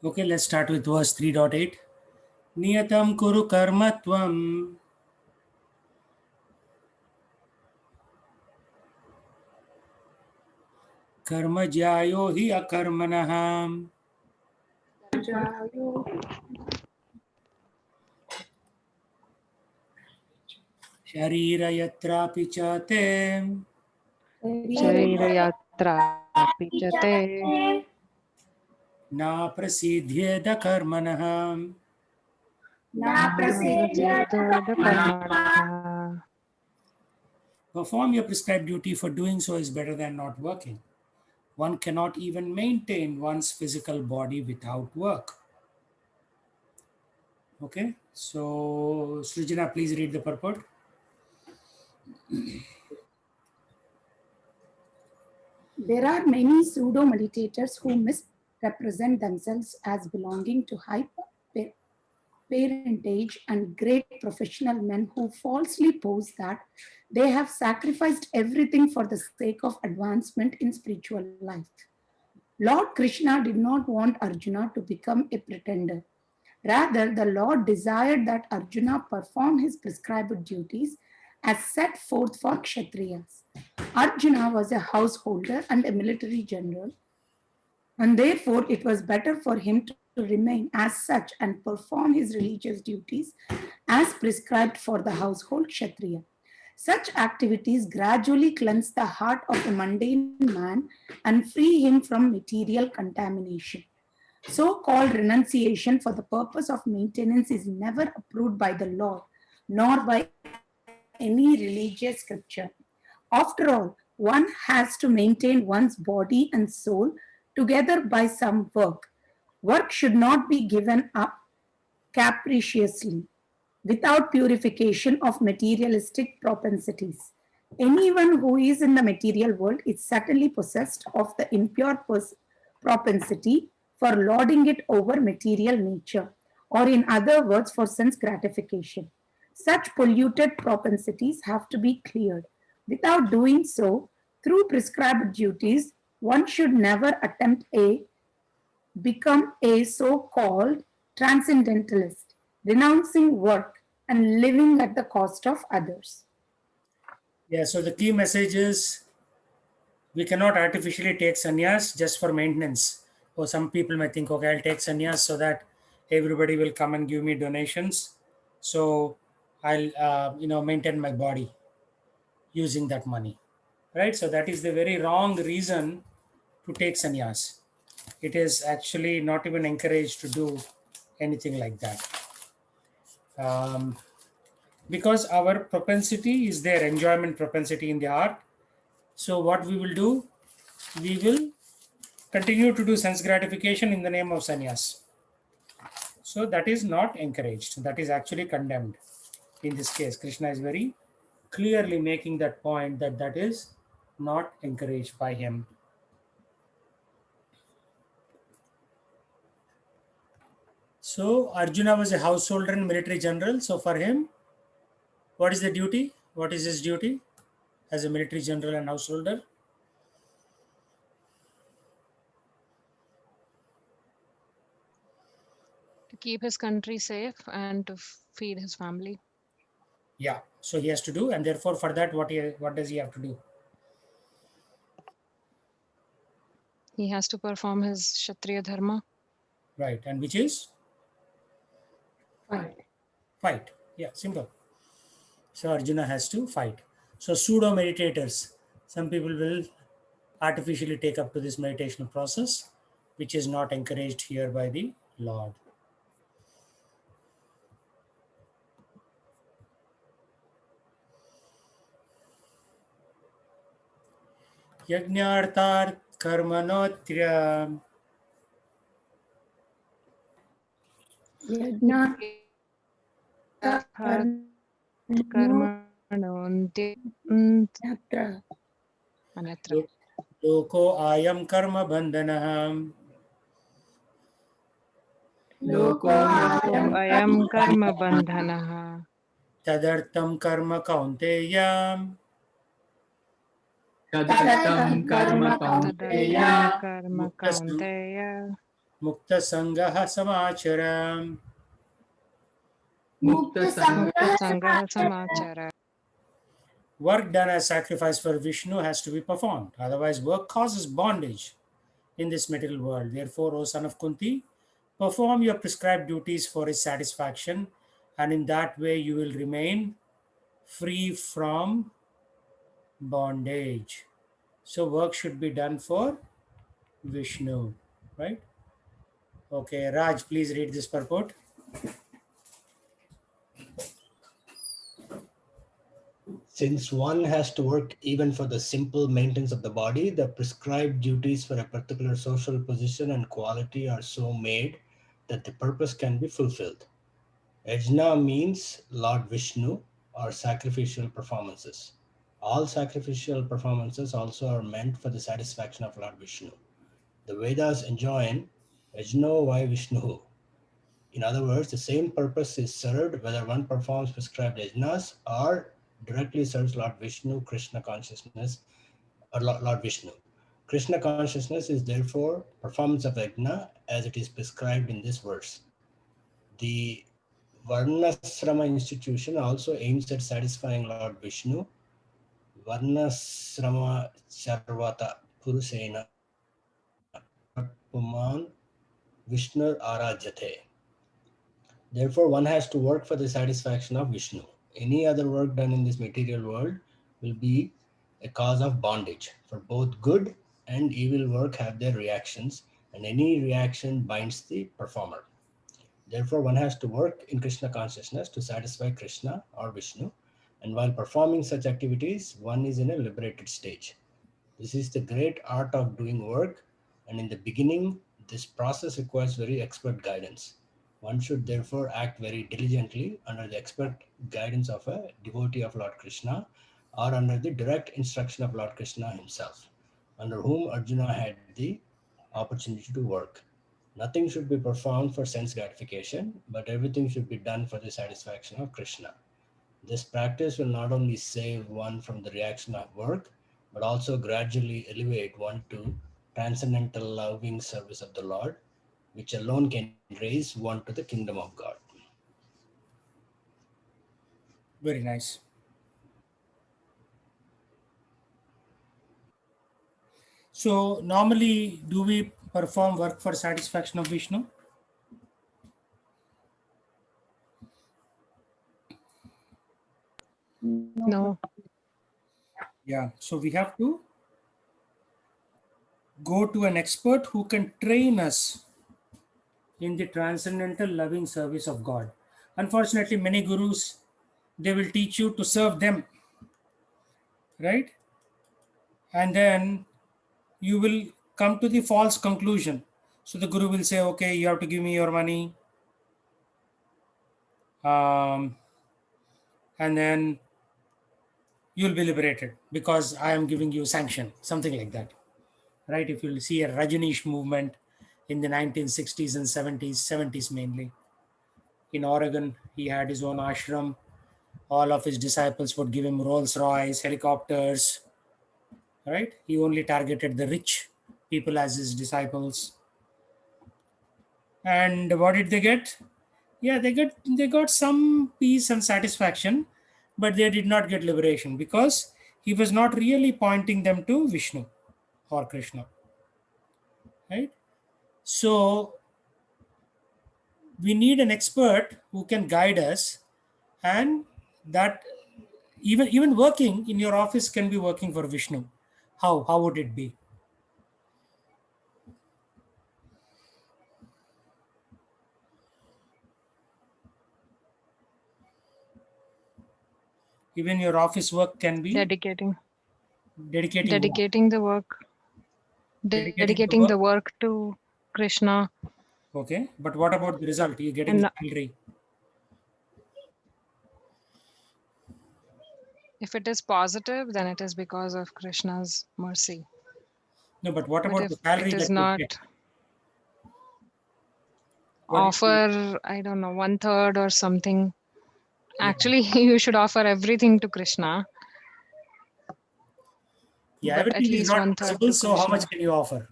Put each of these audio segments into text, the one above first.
Okay, let's start with verse 3.8. Niyatam kuru karmatvam karma jyayo hi akarmanah sharira yatrapi cha te शरीरयात्रा पिचते na prasidhyeda karmanah. कर्मणः Perform your prescribed duty, for doing so is better than not working. One cannot even maintain one's physical body without work. Okay, so Srijana, please read the purport. There are many pseudo-meditators who misrepresent themselves as belonging to high parentage and great professional men who falsely pose that they have sacrificed everything for the sake of advancement in spiritual life. Lord Krishna did not want Arjuna to become a pretender. Rather, the Lord desired that Arjuna perform his prescribed duties as set forth for Kshatriyas. Arjuna was a householder and a military general, and therefore it was better for him to remain as such and perform his religious duties as prescribed for the household Kshatriya. Such activities gradually cleanse the heart of a mundane man and free him from material contamination. So called renunciation for the purpose of maintenance is never approved by the Lord, nor by any religious scripture. After all, one has to maintain one's body and soul together by some work. Work should not be given up capriciously without purification of materialistic propensities. Anyone who is in the material world is certainly possessed of the impure propensity for lording it over material nature, or in other words, for sense gratification. Such polluted propensities have to be cleared. Without doing so, through prescribed duties, one should never attempt a become a so-called transcendentalist, renouncing work and living at the cost of others. Yeah, so the key message is we cannot artificially take sannyas just for maintenance. Or some people may think, okay, I'll take sannyas so that everybody will come and give me donations. So I'll, maintain my body using that money, right? So that is the very wrong reason to take sannyas. It is actually not even encouraged to do anything like that. Because our propensity is there, enjoyment propensity in the heart. So what we will do, we will continue to do sense gratification in the name of sannyas. So that is not encouraged. That is actually condemned. In this case, Krishna is very clearly making that point that that is not encouraged by him. So Arjuna was a householder and military general. So for him, what is the duty? What is his duty as a military general and householder? to keep his country safe and to feed his family. Yeah. So he has to do, and therefore for that, what does he have to do? He has to perform his Kshatriya dharma. Right. And which is Fight. fight. Yeah, simple. So Arjuna has to fight. So pseudo meditators, some people will artificially take up to this meditational process, which is not encouraged here by the Lord. Yajnartar karmanotrya Yajna कर्मणोऽन्त्य अन्यत्र loko ayam karma bandhanah अयं कर्म बन्धनः tadartam karma kaunteya तदर्थं कर्म तदर्थं कौन्तेय कर्म कौन्तेय Mukta Sangaha Samacharam. Mukta Mukta Sangaha Sangaha Samachara. Samachara. Work done as sacrifice for Vishnu has to be performed. Otherwise, work causes bondage in this material world. Therefore, O son of Kunti, perform your prescribed duties for his satisfaction, and in that way you will remain free from bondage. So, work should be done for Vishnu, right? Okay, Raj, please read this purport. Since one has to work even for the simple maintenance of the body, the prescribed duties for a particular social position and quality are so made that the purpose can be fulfilled. Yajna means Lord Vishnu or sacrificial performances. All sacrificial performances also are meant for the satisfaction of Lord Vishnu. The Vedas enjoin Yajno vai Vishnu. In other words, the same purpose is served whether one performs prescribed yajnas or directly serves Lord Vishnu, Krishna consciousness, or Lord Vishnu. Krishna consciousness is therefore performance of yajna as it is prescribed in this verse. The Varnasrama institution also aims at satisfying Lord Vishnu. Varnasrama Charvata Purusena Puman Vishnu Arajate. Therefore, one has to work for the satisfaction of Vishnu. Any other work done in this material world will be a cause of bondage. For both good and evil work have their reactions, and any reaction binds the performer. Therefore, one has to work in Krishna consciousness to satisfy Krishna or Vishnu, and while performing such activities, one is in a liberated stage. This is the great art of doing work, and in the beginning, this process requires very expert guidance. One should therefore act very diligently under the expert guidance of a devotee of Lord Krishna or under the direct instruction of Lord Krishna himself, under whom Arjuna had the opportunity to work. Nothing should be performed for sense gratification, but everything should be done for the satisfaction of Krishna. This practice will not only save one from the reaction of work, but also gradually elevate one to transcendental loving service of the Lord, which alone can raise one to the kingdom of God. Very nice. So, normally, do we perform work for satisfaction of Vishnu? No. Yeah. So, we have to go to an expert who can train us in the transcendental loving service of God. Unfortunately, many gurus, they will teach you to serve them, right? And then you will come to the false conclusion. So the guru will say, okay, you have to give me your money. And then you'll be liberated because I am giving you sanction, something like that, right? If you'll see a Rajneesh movement in the 1960s and 70s mainly. In Oregon, he had his own ashram. All of his disciples would give him Rolls Royce, helicopters, right? He only targeted the rich people as his disciples. And what did they get? Yeah, they got some peace and satisfaction, but they did not get liberation because he was not really pointing them to Vishnu or Krishna, right? So we need an expert who can guide us, and that even working in your office can be working for Vishnu. How would it be? Even your office work can be Dedicating dedicating work. dedicating the work dedicating the work to Krishna. Okay, but what about the result? You're getting And the salary. if it is positive, then it is because of Krishna's mercy. No, but what But about if the salary it is that you not, get? What if you- offer, I don't know, 1/3 or something. Actually, you should offer everything to Krishna, Yeah, but at everything is least not 1/3 possible. to So how Krishna. much can you offer?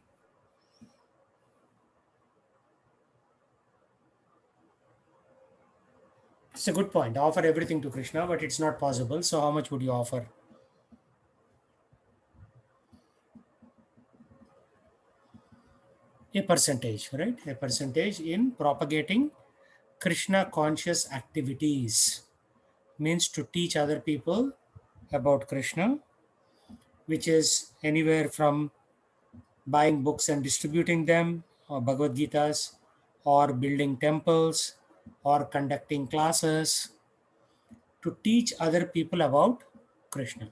It's a good point. Offer everything to Krishna, but it's not possible. So how much would you offer? A percentage, right? A percentage in propagating Krishna conscious activities means to teach other people about Krishna, which is anywhere from buying books and distributing them, or Bhagavad Gitas, or building temples, or conducting classes to teach other people about Krishna,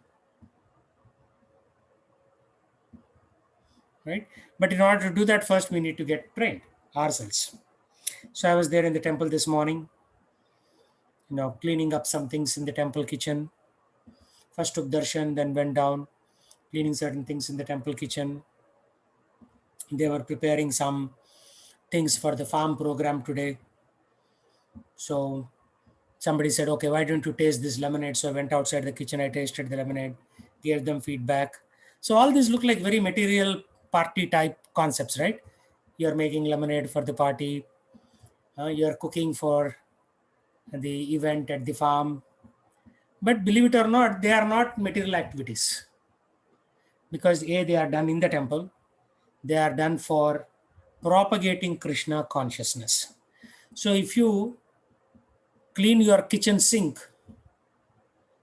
right? But in order to do that, first we need to get trained ourselves. So I was there in the temple this morning, cleaning up some things in the temple kitchen. First took darshan, then went down, cleaning certain things in the temple kitchen. They were preparing some things for the farm program today. So somebody said, okay, why don't you taste this lemonade? So I went outside the kitchen, I tasted the lemonade, gave them feedback. So all these look like very material party type concepts, right? You're making lemonade for the party, you're cooking for the event at the farm. But believe it or not, they are not material activities, because A, they are done in the temple, they are done for propagating Krishna consciousness. So if you clean your kitchen sink,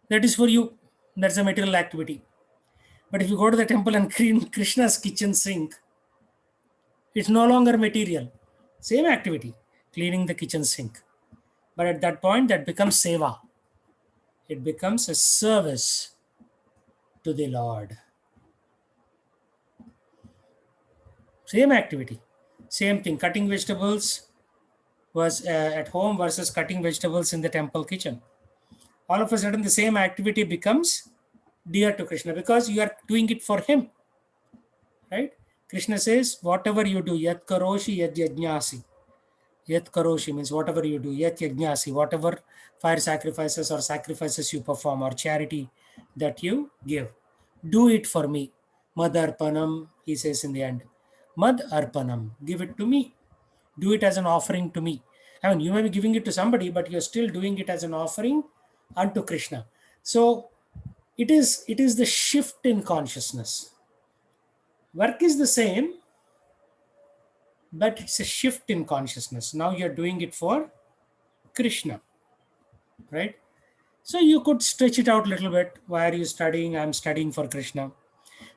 that is for you, that's a material activity. But if you go to the temple and clean Krishna's kitchen sink, it's no longer material. Same activity, cleaning the kitchen sink. But at that point, that becomes seva. It becomes a service to the Lord. Same activity, same thing. Cutting vegetables was at home versus cutting vegetables in the temple kitchen. All of a sudden, the same activity becomes dear to Krishna because you are doing it for him, right? Krishna says, whatever you do, yat karoshi yat yajnasi. Yat karoshi means whatever you do, yat yajnasi, whatever fire sacrifices or sacrifices you perform or charity that you give, do it for me. Mad arpanam, he says in the end. Mad arpanam, give it to me. Do it as an offering to me. I mean, you may be giving it to somebody, but you're still doing it as an offering unto Krishna. So it is the shift in consciousness. Work is the same, but it's a shift in consciousness. Now you're doing it for Krishna, right? So you could stretch it out a little bit. Why are you studying? I'm studying for Krishna.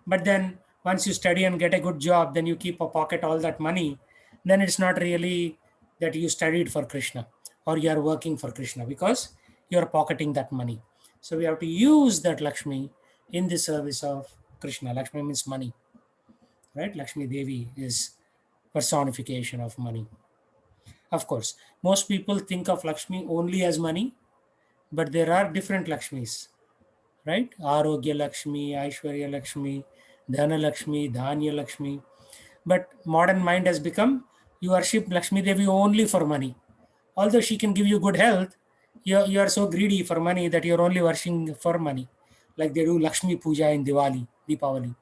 But then once you study and get a good job, then you keep a pocket all that money. Then it's not really that you studied for Krishna or you are working for Krishna, because you're pocketing that money. So we have to use that Lakshmi in the service of Krishna. Lakshmi means money, right? Lakshmi Devi is personification of money. Of course, most people think of Lakshmi only as money, but there are different Lakshmis, right? Arogya Lakshmi, Aishwarya Lakshmi, Dhana Lakshmi, Dhanya Lakshmi. But modern mind has become, you worship Lakshmi Devi only for money. Although she can give you good health, you are so greedy for money that you're only worshiping for money. Like they do Lakshmi Puja in Diwali, Deepavali.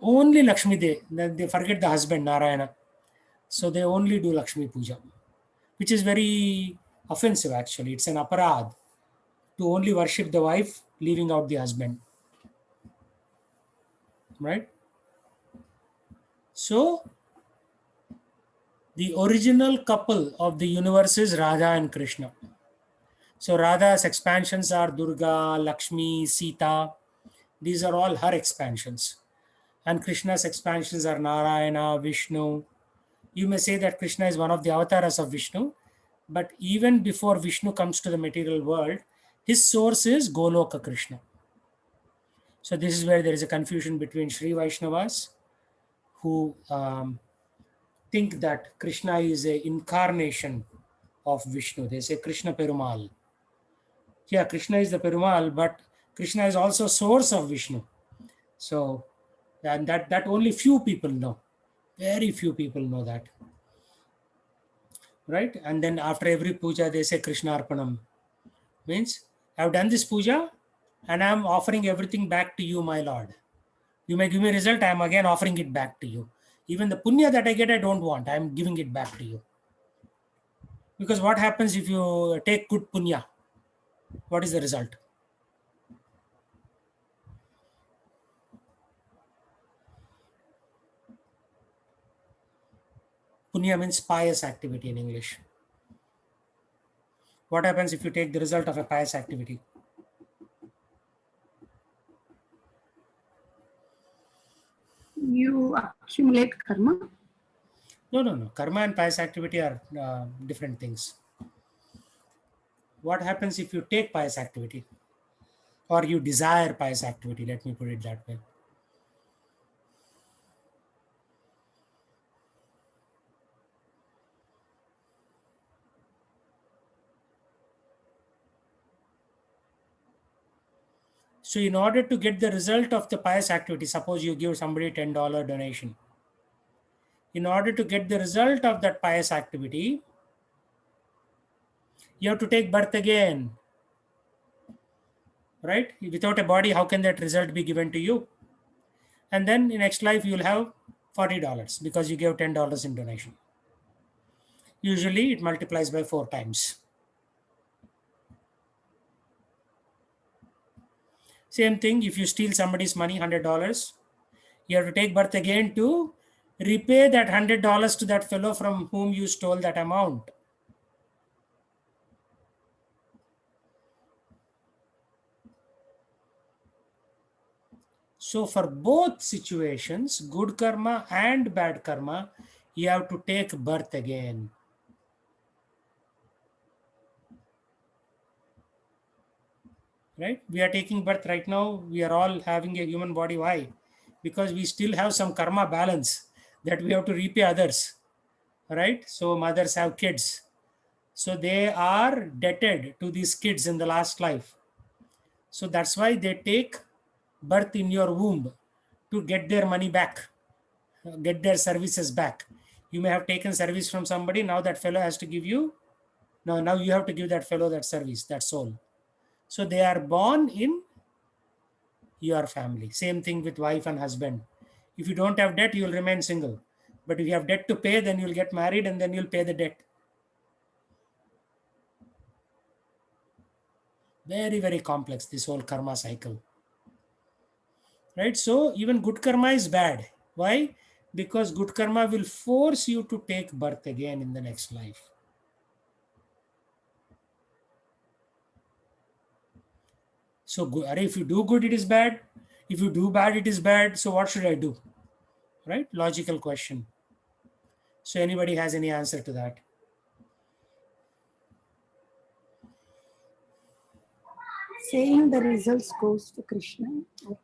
Only Lakshmi they forget the husband, Narayana. So they only do Lakshmi Puja, which is very offensive actually. It's an aparad to only worship the wife, leaving out the husband. Right? So the original couple of the universe is Radha and Krishna. So Radha's expansions are Durga, Lakshmi, Sita. These are all her expansions. And Krishna's expansions are Narayana, Vishnu. You may say that Krishna is one of the avatars of Vishnu, but even before Vishnu comes to the material world, his source is Goloka Krishna. So this is where there is a confusion between Sri Vaishnavas, who think that Krishna is an incarnation of Vishnu. They say Krishna Perumal. Yeah, Krishna is the Perumal, but Krishna is also source of Vishnu. So, and that only few people know. Very few people know that. Right? And then after every puja, they say Krishna Arpanam. Means, I've done this puja and I'm offering everything back to you, my Lord. You may give me a result, I'm again offering it back to you. Even the punya that I get, I don't want. I'm giving it back to you. Because what happens if you take good punya? What is the result? Punya means pious activity in English. What happens if you take the result of a pious activity? You accumulate karma. No. Karma and pious activity are different things. What happens if you take pious activity? Or you desire pious activity? Let me put it that way. So, in order to get the result of the pious activity, suppose you give somebody $10 donation. In order to get the result of that pious activity, you have to take birth again. Right? Without a body, how can that result be given to you? And then in next life, you'll have $40 because you gave $10 in donation. Usually, it multiplies by 4 times. Same thing, if you steal somebody's money, $100, you have to take birth again to repay that $100 to that fellow from whom you stole that amount. So for both situations, good karma and bad karma, you have to take birth again. Right? We are taking birth right now. We are all having a human body. Why? Because we still have some karma balance that we have to repay others. Right? So mothers have kids. So they are debted to these kids in the last life. So that's why they take birth in your womb to get their money back, get their services back. You may have taken service from somebody. Now that fellow has to give you. No, now you have to give that fellow that service, that soul. So they are born in your family. Same thing with wife and husband. If you don't have debt, you'll remain single. But if you have debt to pay, then you'll get married and then you'll pay the debt. Very, very complex, this whole karma cycle. Right? So even good karma is bad. Why? Because good karma will force you to take birth again in the next life. So if you do good, it is bad. If you do bad, it is bad. So what should I do? Right? Logical question. So anybody has any answer to that? Saying the results goes to Krishna.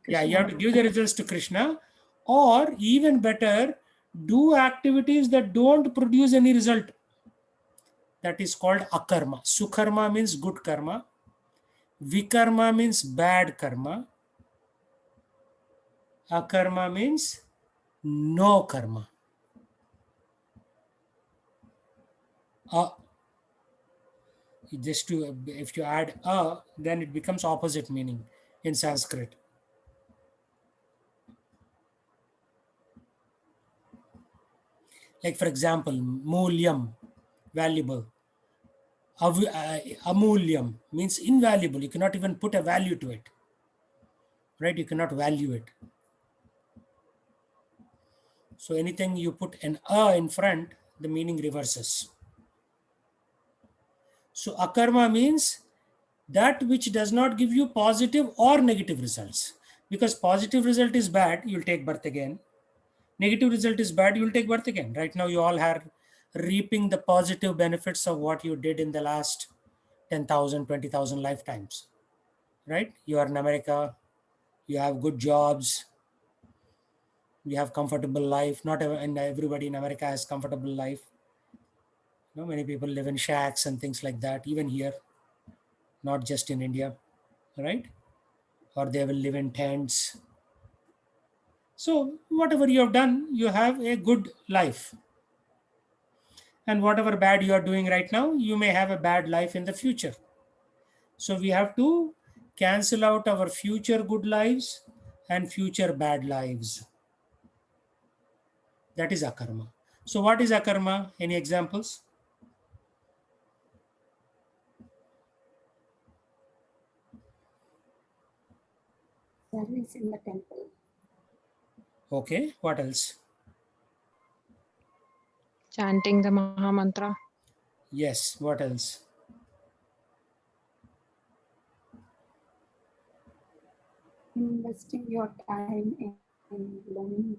Yeah, you have to give the results to Krishna, or even better, do activities that don't produce any result. That is called akarma. Sukarma means good karma. Vikarma means bad karma. Akarma means no karma. Just to, if you add a, then it becomes opposite meaning in Sanskrit. Like for example, mulyam, valuable. Amulyam means invaluable. You cannot even put a value to it. Right? You cannot value it. So anything you put an a in front, the meaning reverses. So akarma means that which does not give you positive or negative results. Because positive result is bad, you'll take birth again. Negative result is bad, you'll take birth again. Right now you all are reaping the positive benefits of what you did in the last 10,000, 20,000 lifetimes. Right? You are in America, you have good jobs, you have comfortable life. Not and everybody in America has comfortable life. Many people live in shacks and things like that, even here, not just in India, right? Or they will live in tents. So whatever you have done, you have a good life. And whatever bad you are doing right now, you may have a bad life in the future. So we have to cancel out our future good lives and future bad lives. That is akarma. So what is akarma? Any examples? service in the temple. Okay, what else? Chanting the Maha Mantra. Yes, what else? Investing your time in learning.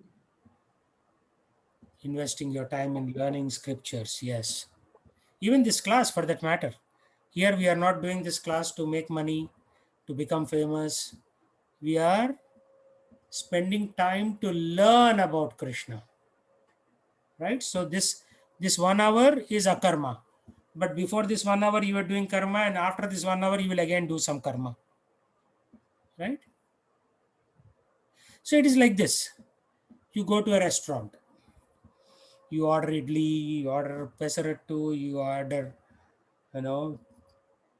Investing your time in learning scriptures. Yes. Even this class, for that matter. Here we are not doing this class to make money, to become famous. We are spending time to learn about Krishna. Right? So this 1 hour is a karma. But before this 1 hour, you are doing karma, and after this 1 hour, you will again do some karma. Right? So it is like this. You go to a restaurant, you order idli, you order pesarattu, you order, you know,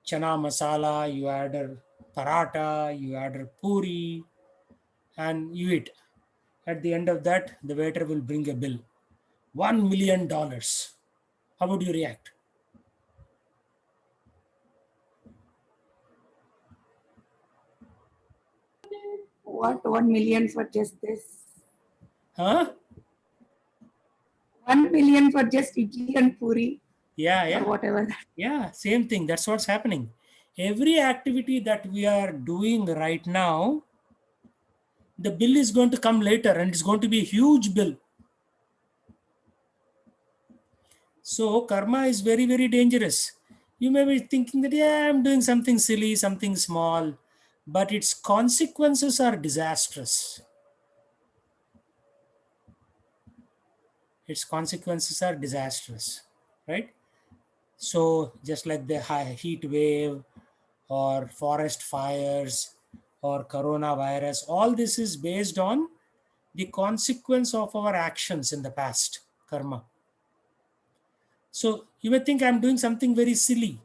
chana masala, you order paratha, you order puri, and you eat. At the end of that, the waiter will bring a bill, $1 million. How would you react? What 1 million for just this? Huh? 1 million for just idli and puri Yeah, or yeah. whatever. Yeah, same thing. That's what's happening. Every activity that we are doing right now, the bill is going to come later and it's going to be a huge bill. So, karma is very, very dangerous. You may be thinking that, yeah, I'm doing something silly, something small, but its consequences are disastrous. Its consequences are disastrous, right? So, just like the heat wave or forest fires or coronavirus, all this is based on the consequence of our actions in the past, karma. So, you may think I'm doing something very silly.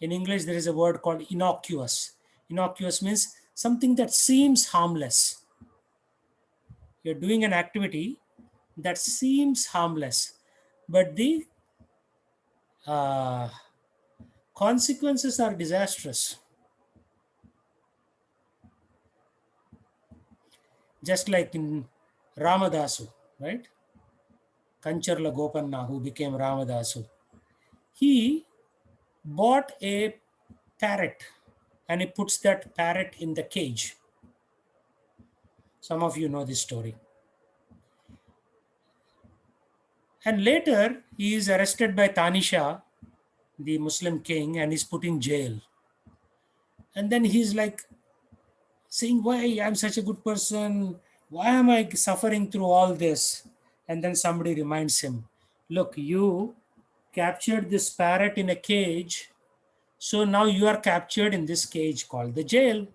In English, there is a word called innocuous. Innocuous means something that seems harmless. You're doing an activity that seems harmless, but the uh, consequences are disastrous. Just like in Ramadasu, right? Kancharla Gopanna, who became Ramadasu. He bought a parrot and he puts that parrot in the cage. Some of you know this story. And later, he is arrested by Tanisha, the Muslim king, and is put in jail. And then he's like saying, why I'm such a good person? Why am I suffering through all this? And then somebody reminds him, look, you captured this parrot in a cage. So now you are captured in this cage called the jail.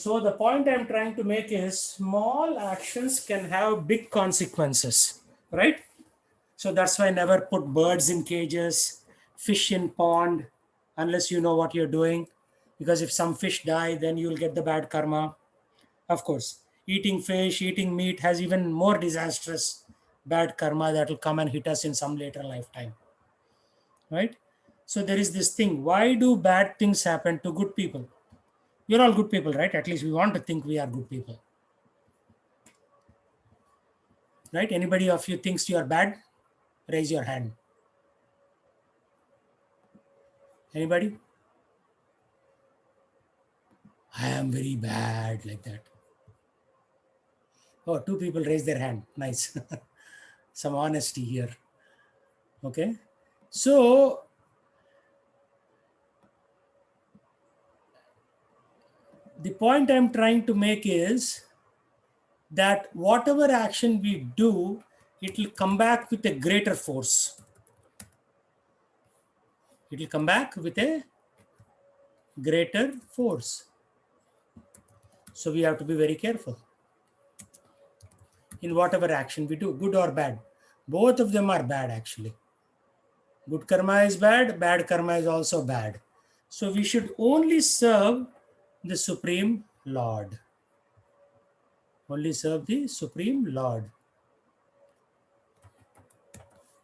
So the point I'm trying to make is small actions can have big consequences, right? So that's why I never put birds in cages, fish in pond, unless you know what you're doing. Because if some fish die, then you'll get the bad karma. Of course, eating fish, eating meat has even more disastrous bad karma that will come and hit us in some later lifetime, right? So there is this thing. Why do bad things happen to good people? You're all good people, right? At least we want to think we are good people, right? Anybody of you thinks you are bad? Raise your hand. Anybody? I am very bad, like that. Oh, two people raise their hand. Nice. Some honesty here. Okay. So the point I'm trying to make is that whatever action we do, it will come back with a greater force. It will come back with a greater force. So we have to be very careful in whatever action we do, good or bad. Both of them are bad actually. Good karma is bad karma is also bad. So we should only serve the Supreme Lord. Only serve the Supreme Lord.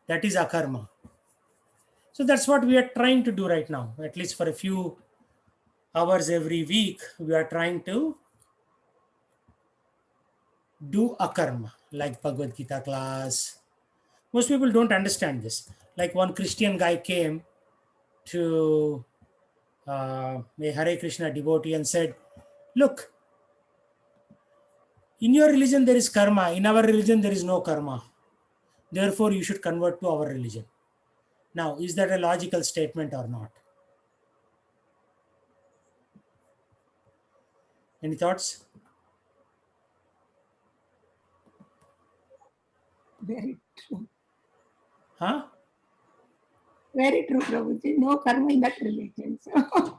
That is akarma. So that's what we are trying to do right now. At least for a few hours every week, we are trying to do akarma, like Bhagavad Gita class. Most people don't understand this. Like one Christian guy came to a Hare Krishna devotee and said, look, in your religion there is karma, in our religion there is no karma. Therefore, you should convert to our religion. Now, is that a logical statement or not? Any thoughts? Very true. Huh? Very true, Prabhuji. No karma in that religion. So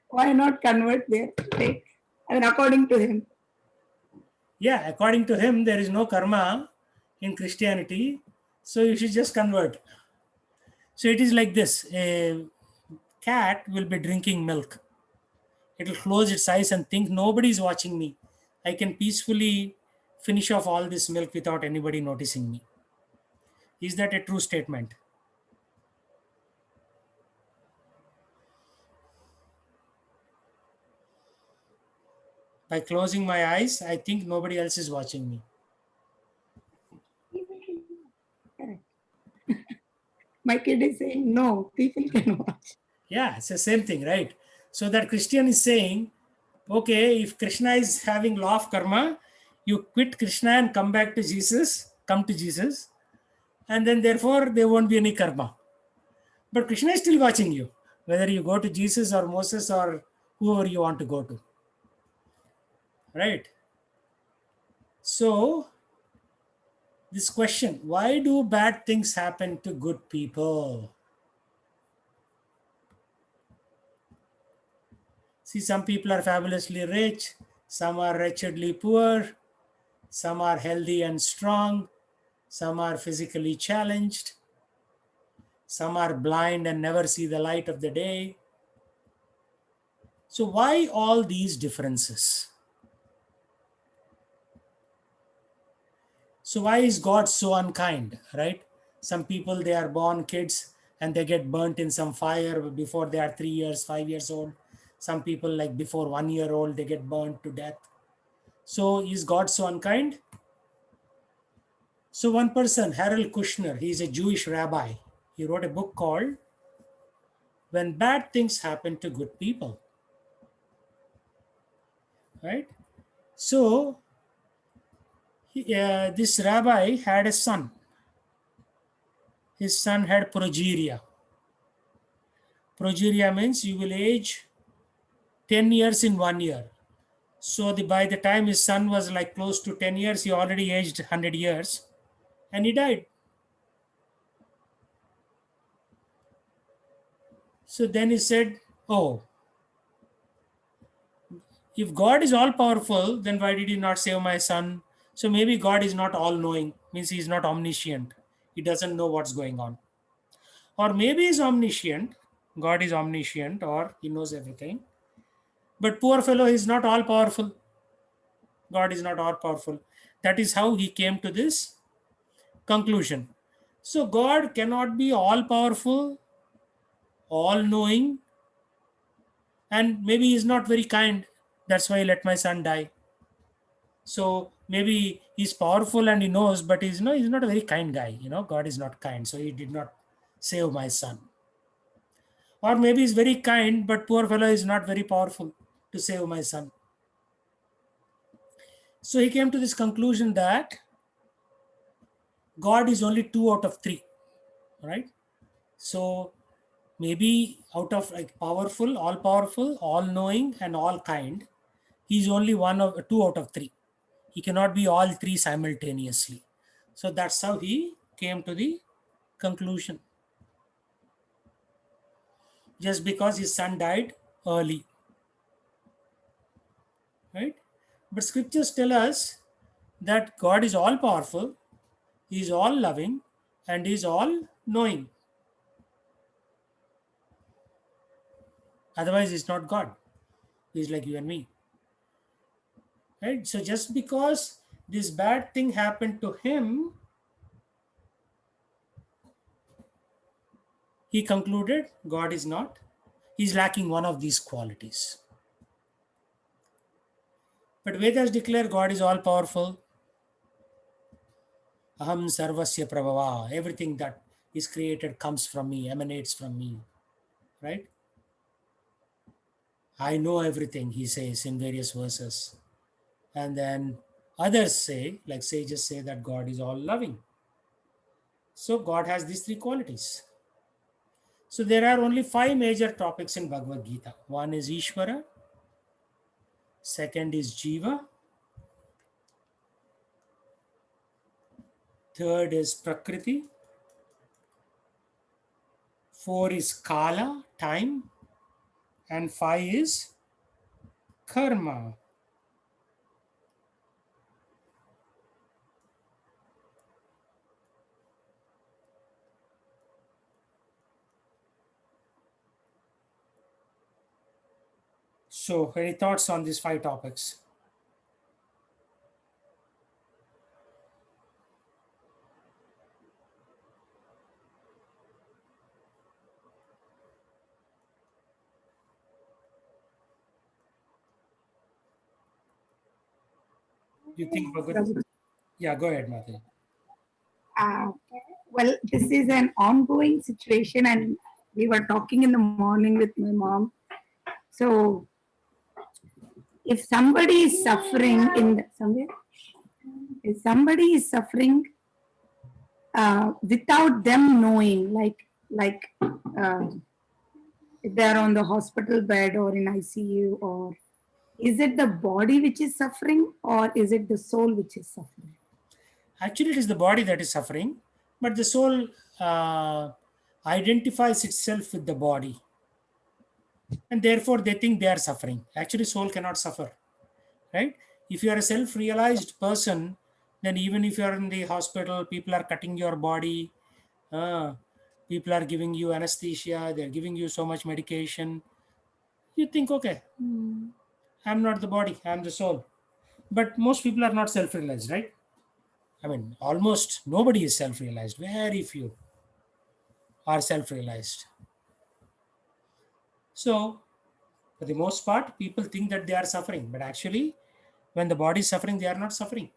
why not convert there? Like, I mean, according to him. Yeah, according to him, there is no karma in Christianity. So you should just convert. So it is like this. A cat will be drinking milk. It will close its eyes and think nobody is watching me. I can peacefully finish off all this milk without anybody noticing me. Is that a true statement? By closing my eyes, I think nobody else is watching me. Correct. My kid is saying, no, people can watch. Yeah, it's the same thing, right? So that Christian is saying, okay, if Krishna is having law of karma, you quit Krishna and come back to Jesus, come to Jesus, and then therefore there won't be any karma. But Krishna is still watching you, whether you go to Jesus or Moses or whoever you want to go to. Right? So, this question, why do bad things happen to good people? See, some people are fabulously rich, some are wretchedly poor, some are healthy and strong, some are physically challenged, some are blind and never see the light of the day. So, why all these differences? So, why is God so unkind, right? Some people, they are born kids and they get burnt in some fire before they are 3 years, 5 years old. Some people, like before 1 year old, they get burnt to death. So, is God so unkind? So, one person, Harold Kushner, he is a Jewish rabbi. He wrote a book called When Bad Things Happen to Good People. Right? So, this rabbi had a son. His son had progeria. Progeria means you will age 10 years in 1 year. So by the time his son was like close to 10 years, he already aged 100 years and he died. So then he said, oh, if God is all powerful, then why did he not save my son? So maybe God is not all knowing, means he is not omniscient. He doesn't know what's going on. Or maybe he's omniscient, God is omniscient, or he knows everything. But poor fellow is not all powerful. God is not all powerful. That is how he came to this conclusion. So God cannot be all powerful, all knowing, and maybe he's not very kind. That's why he let my son die. So maybe he's powerful and he knows, but he's not a very kind guy. God is not kind, so he did not save my son. Or maybe he's very kind, but poor fellow is not very powerful to save my son. So he came to this conclusion that God is only 2 out of 3, right? So maybe out of like powerful, all knowing, and all kind, he's only 2 out of 3. He cannot be all 3 simultaneously. So that's how he came to the conclusion. Just because his son died early, right? But scriptures tell us that God is all powerful, He is all loving and he is all knowing. Otherwise, he's not God. He's like you and me. Right? So just because this bad thing happened to him, he concluded God is not. He's lacking one of these qualities. But Vedas declare God is all powerful. Aham sarvasya prabhava. Everything that is created comes from me, emanates from me. Right? I know everything, he says in various verses. And then others say, like sages say, that God is all loving. So God has these three qualities. So there are only 5 major topics in Bhagavad Gita. One is Ishvara, second is Jiva, third is Prakriti, 4 is Kala, time, and 5 is Karma. So, any thoughts on these 5 topics? You think Bhagavad? Yeah, go ahead, Mataji. Uh, well, this is an ongoing situation, and we were talking in the morning with my mom. So, if somebody is suffering if somebody is suffering without them knowing, like if they are on the hospital bed or in ICU, or is it the body which is suffering, or is it the soul which is suffering? Actually, it is the body that is suffering, but the soul identifies itself with the body, and therefore they think they are suffering. Actually, soul cannot suffer, right? If you are a self-realized person, then even if you are in the hospital, people are cutting your body, uh, people are giving you anesthesia, they're giving you so much medication. You think, okay, I'm not the body, I'm the soul. But most people are not self-realized, right? I mean, almost nobody is self-realized. Very few are self-realized. So, for the most part, people think that they are suffering, but actually, when the body is suffering, they are not suffering.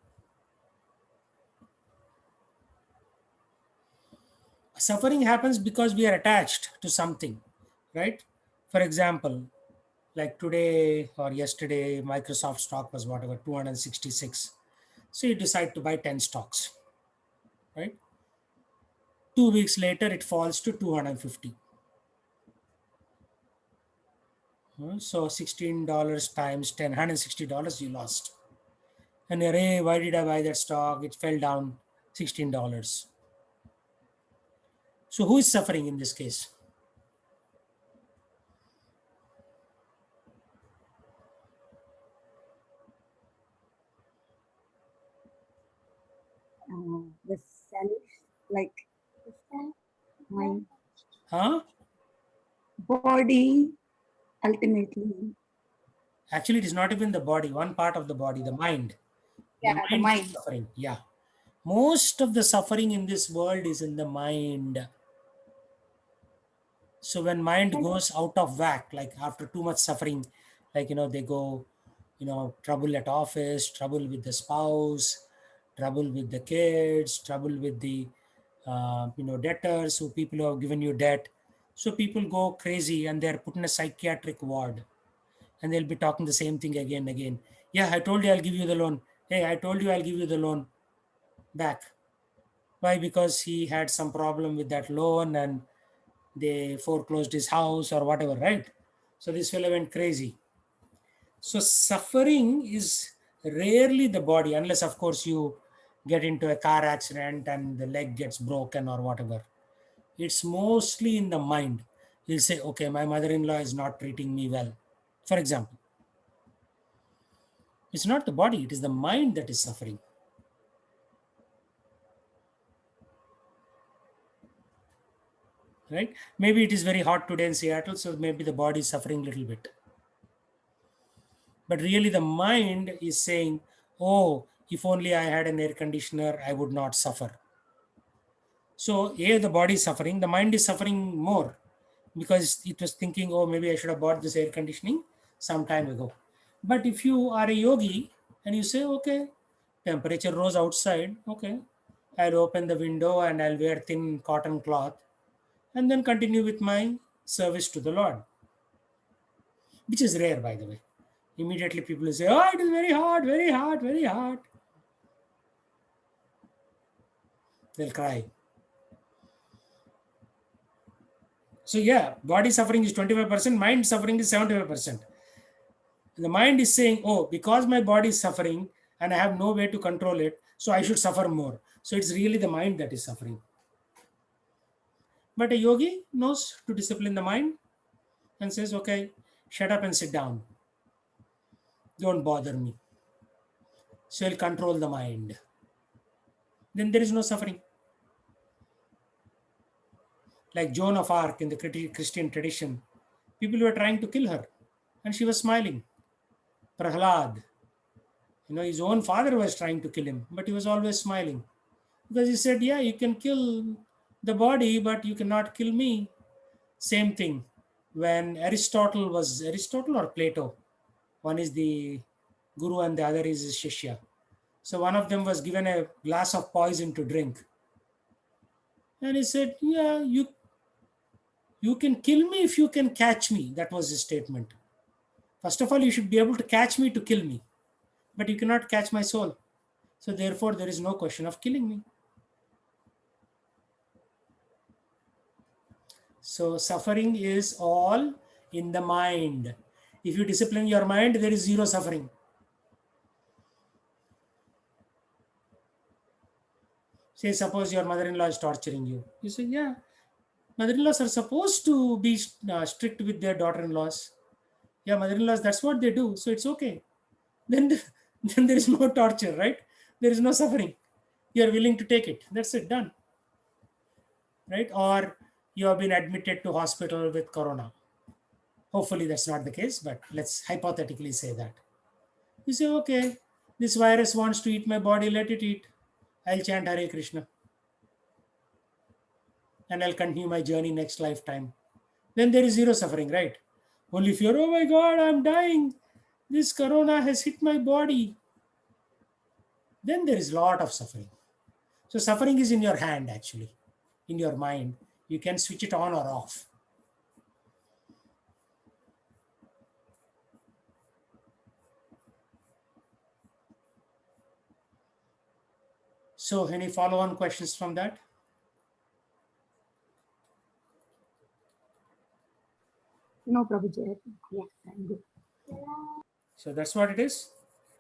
Suffering happens because we are attached to something, right? For example, like today or yesterday, Microsoft stock was whatever 266. So you decide to buy 10 stocks, right? 2 weeks later, it falls to 250. So $16 times 10, $160 you lost. And you're, hey, why did I buy that stock? It fell down $16. So who is suffering in this case? The self, like my Huh? body, ultimately. Actually, it is not even the body, one part of the body, the mind. The Yeah, the mind is mind. suffering. Yeah. Most of the suffering in this world is in the mind. So when mind goes out of whack, like after too much suffering, like, they go, trouble at office, trouble with the spouse, trouble with the kids, trouble with the, debtors, so people who have given you debt. So people go crazy and they're put in a psychiatric ward, and they'll be talking the same thing again and again. Yeah, I told you I'll give you the loan. Hey, I told you I'll give you the loan back. Why? Because he had some problem with that loan and they foreclosed his house or whatever, right? So this fellow went crazy. So suffering is rarely the body, unless of course you get into a car accident and the leg gets broken or whatever. It's mostly in the mind. You'll say, okay, my mother-in-law is not treating me well, for example. It's not the body, it is the mind that is suffering. right? Maybe it is very hot today in Seattle, so maybe the body is suffering a little bit. But really, the mind is saying, oh, if only I had an air conditioner, I would not suffer. So, the body is suffering, the mind is suffering more because it was thinking, oh, maybe I should have bought this air conditioning some time ago. But if you are a yogi and you say, okay, temperature rose outside, okay, I'll open the window and I'll wear thin cotton cloth and then continue with my service to the Lord, which is rare, by the way. Immediately people will say, oh, it is very hot, very hot, very hot. They'll cry. So, yeah, body suffering is 25%, mind suffering is 75%. The mind is saying, oh, because my body is suffering and I have no way to control it, so I should suffer more. So, it's really the mind that is suffering. But a yogi knows to discipline the mind and says, okay, shut up and sit down. Don't bother me. So, he'll control the mind. Then there is no suffering. Like Joan of Arc in the Christian tradition, people were trying to kill her and she was smiling. Prahlad, his own father was trying to kill him, but he was always smiling because he said, yeah, you can kill the body, but you cannot kill me. Same thing when Aristotle or Plato, one is the guru and the other is his shishya. So one of them was given a glass of poison to drink. And he said, yeah, you can kill me if you can catch me. That was his statement. First of all, you should be able to catch me to kill me, but you cannot catch my soul. So therefore, there is no question of killing me. So suffering is all in the mind. If you discipline your mind, there is zero suffering. Say, suppose your mother-in-law is torturing you. You say, yeah, mother-in-laws are supposed to be strict with their daughter-in-laws. Yeah, mother-in-laws, that's what they do. So it's okay. Then there is no torture, right? There is no suffering. You are willing to take it. That's it, done. Right? Or you have been admitted to hospital with corona. Hopefully that's not the case, but let's hypothetically say that. You say, okay, this virus wants to eat my body, let it eat. I'll chant Hare Krishna. And I'll continue my journey next lifetime. Then there is zero suffering, right? Only if you're, oh my God, I'm dying. This corona has hit my body. Then there is a lot of suffering. So suffering is in your hand, actually, in your mind. You can switch it on or off. So any follow-on questions from that? No, Prabhuji. Yeah, I'm good. So that's what it is.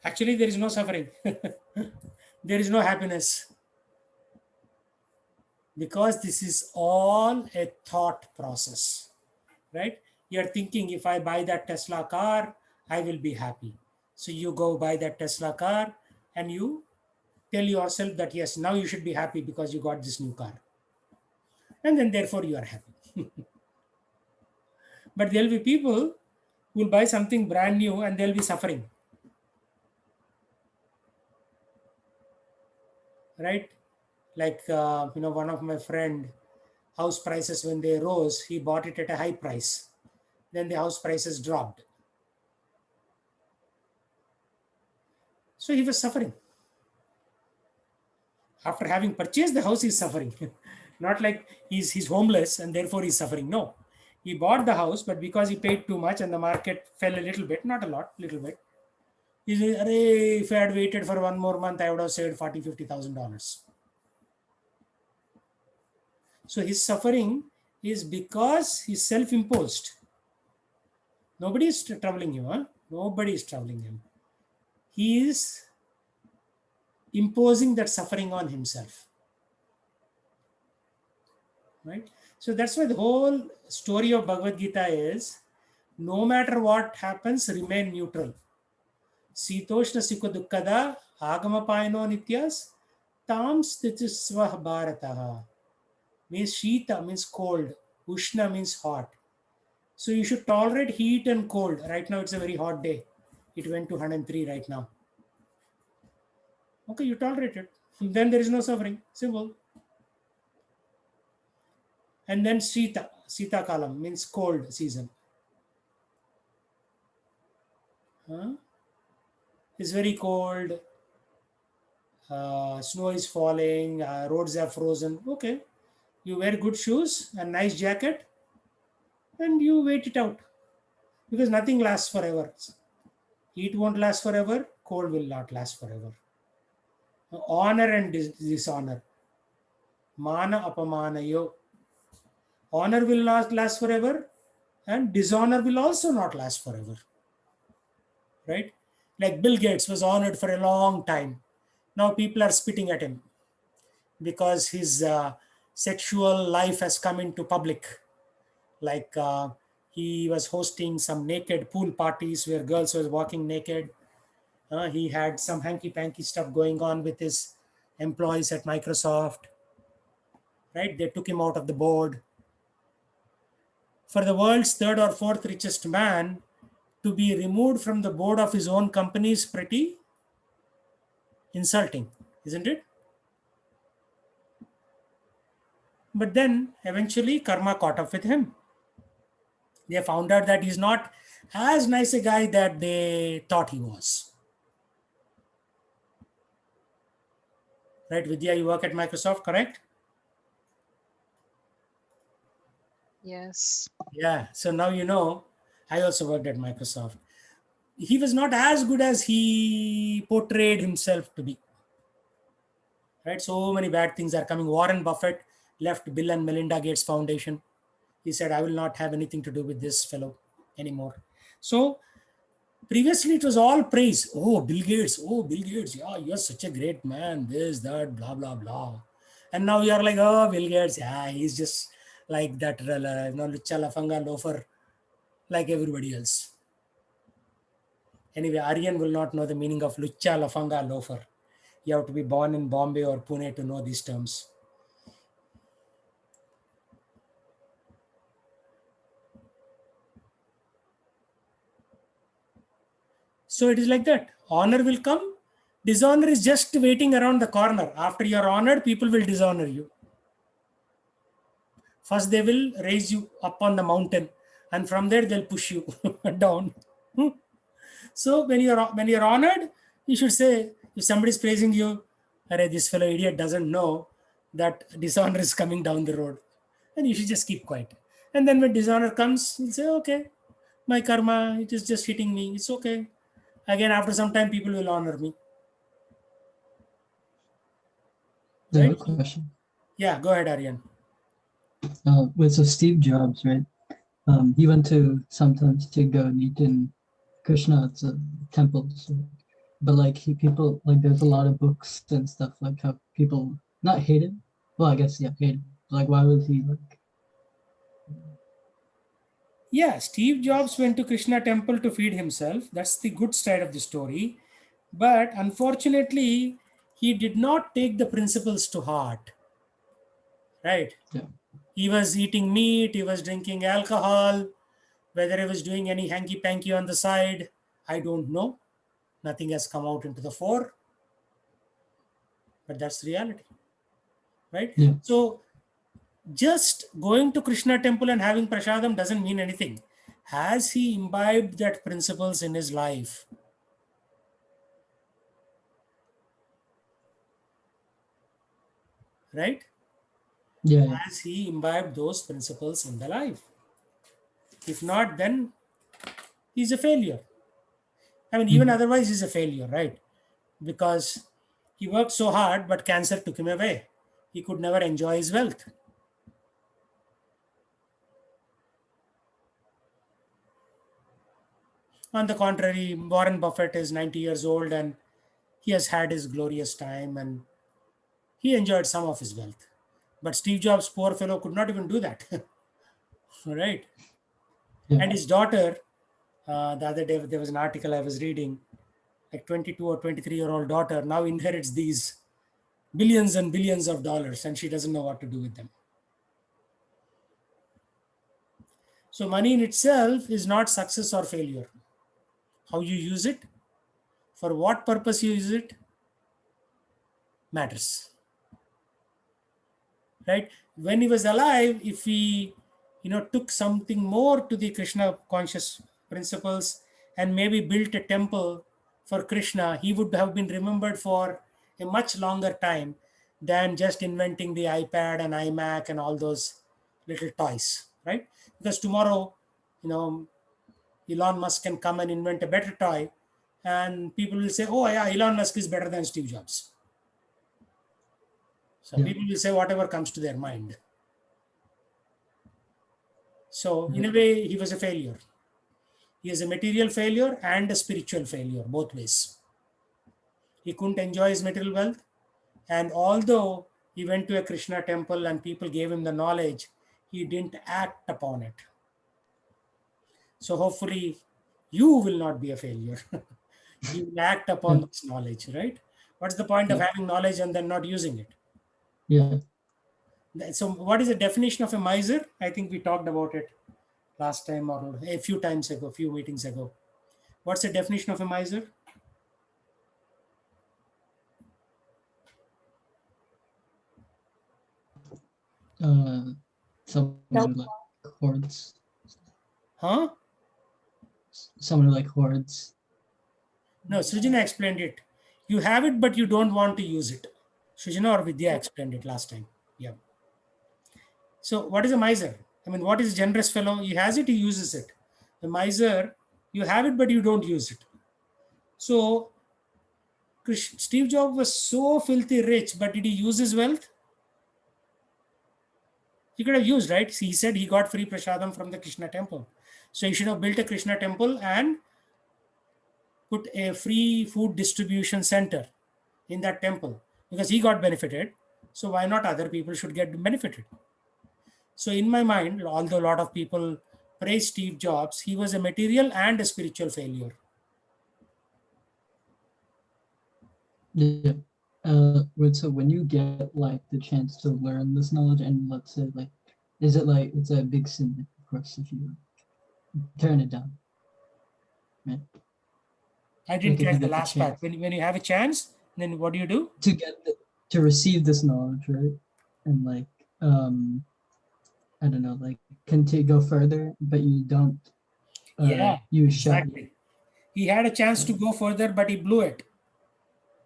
Actually, there is no suffering. There is no happiness. Because this is all a thought process, right? You're thinking, if I buy that Tesla car, I will be happy. So you go buy that Tesla car and you tell yourself that, yes, now you should be happy because you got this new car. And then therefore you are happy. But there'll be people who will buy something brand new and they'll be suffering. Right? Like, one of my friend, house prices, when they rose, he bought it at a high price. Then the house prices dropped. So he was suffering. After having purchased the house, he's suffering. Not like he's homeless and therefore he's suffering. No. He bought the house, but because he paid too much and the market fell a little bit, not a lot, little bit. He said, if I had waited for one more month, I would have saved $40,000-$50,000. So his suffering is because he's self-imposed. Nobody is troubling you, huh? Nobody is troubling him. He is imposing that suffering on himself. Right? So that's why the whole story of Bhagavad Gita is, no matter what happens, remain neutral. Sitoshna Sukha Dukkada Agama Payano Nityas Tam Stitisvah Bharataha. Means Shita means cold. Ushna means hot. So you should tolerate heat and cold. Right now it's a very hot day. It went to 103 right now. Okay, you tolerate it. Then there is no suffering. Simple. And then Sita Kalam means cold season. Huh? It's very cold. Snow is falling. Roads are frozen. Okay. You wear good shoes and nice jacket and you wait it out because nothing lasts forever. Heat won't last forever. Cold will not last forever. Honor and dishonor. Mana apamana yo. Honor will not last forever and dishonor will also not last forever. Right? Like Bill Gates was honored for a long time. Now people are spitting at him because his sexual life has come into public. Like he was hosting some naked pool parties where girls were walking naked. He had some hanky-panky stuff going on with his employees at Microsoft. Right? They took him out of the board. For the world's third or fourth richest man to be removed from the board of his own company is pretty insulting, isn't it? But then eventually karma caught up with him. They found out that he's not as nice a guy that they thought he was. Right, Vidya, you work at Microsoft, correct? Yes. Yeah, so now you know, I also worked at Microsoft. He was not as good as he portrayed himself to be. Right, so many bad things are coming. Warren Buffett left Bill and Melinda Gates Foundation. He said, I will not have anything to do with this fellow anymore. So previously it was all praise. Oh, Bill Gates. Oh, Bill Gates. Yeah, you're such a great man. This, that, blah, blah, blah. And now you're like, oh, Bill Gates. Yeah, he's just like that, Lucha Lafanga loafer, like everybody else. Anyway, Aryan will not know the meaning of Lucha Lafanga loafer. You have to be born in Bombay or Pune to know these terms. So it is like that. Honor will come. Dishonor is just waiting around the corner. After you are honored, people will dishonor you. First, they will raise you up on the mountain, and from there they'll push you down. So when you're honored, you should say, if somebody is praising you, "Arey, this fellow idiot doesn't know that dishonor is coming down the road," and you should just keep quiet. And then when dishonor comes, you'll say, "Okay, my karma, it is just hitting me. It's okay." Again, after some time, people will honor me. I have a Right? question. Yeah, go ahead, Aryan. So Steve Jobs, right? He went to sometimes to go meet in Krishna's temples, but like people like there's a lot of books and stuff like how people not hate him. Well, I guess yeah, hate him. Like why was he like? Yeah, Steve Jobs went to Krishna temple to feed himself. That's the good side of the story. But unfortunately, he did not take the principles to heart. Right? Yeah. He was eating meat, he was drinking alcohol, whether he was doing any hanky panky on the side, I don't know. Nothing has come out into the fore. But that's reality. Right? Yeah. So just going to Krishna temple and having prasadam doesn't mean anything. Has he imbibed that principles in his life? Right? Yeah. Has he imbibed those principles in the life? If not, then he's a failure. I mean, even otherwise, he's a failure, right? Because he worked so hard, but cancer took him away. He could never enjoy his wealth. On the contrary, Warren Buffett is 90 years old and he has had his glorious time and he enjoyed some of his wealth. But Steve Jobs, poor fellow, could not even do that. Right? Yeah. And his daughter, the other day, there was an article I was reading, like 22 or 23-year-old daughter now inherits these billions and billions of dollars and she doesn't know what to do with them. So money in itself is not success or failure. How you use it, for what purpose you use it, matters. Right? When he was alive, if he, took something more to the Krishna conscious principles and maybe built a temple for Krishna, he would have been remembered for a much longer time than just inventing the iPad and iMac and all those little toys, right? Because tomorrow, you know, Elon Musk can come and invent a better toy, and people will say, "Oh yeah, Elon Musk is better than Steve Jobs." So Yeah. people will say whatever comes to their mind. So in Yeah. a way, he was a failure. He is a material failure and a spiritual failure, both ways. He couldn't enjoy his material wealth, and although he went to a Krishna temple and people gave him the knowledge, he didn't act upon it. So hopefully, you will not be a failure. You will act upon Yeah. this knowledge, right? What's the point of Yeah. having knowledge and then not using it? Yeah. So, what is the definition of a miser? I think we talked about it last time or a few times ago, a few meetings ago. What's the definition of a miser? Uh, someone Nope. who like hoards. Huh? Someone who like hoards. No, Srijana explained it. You have it, but you don't want to use it. Srijana or Vidya explained it last time. Yeah. So, what is a miser? I mean, what is a generous fellow? He has it, he uses it. The miser, you have it, but you don't use it. So, Steve Jobs was so filthy rich, but did he use his wealth? He could have used, right? He said he got free prasadam from the Krishna temple. So, he should have built a Krishna temple and put a free food distribution center in that temple because he got benefited. So, why not other people should get benefited? So, in my mind, although a lot of people praise Steve Jobs, he was a material and a spiritual failure. Yeah. So when you get like the chance to learn this knowledge, and let's say like, is it like it's a big sin, of course, if you turn it down, right? I didn't Like if you catch the get the last part. chance When you have a chance, then what do you do? to to receive this knowledge, right? And like, I don't know, like continue go further, but you don't Yeah, use shut. exactly. He had a chance to go further, but he blew it.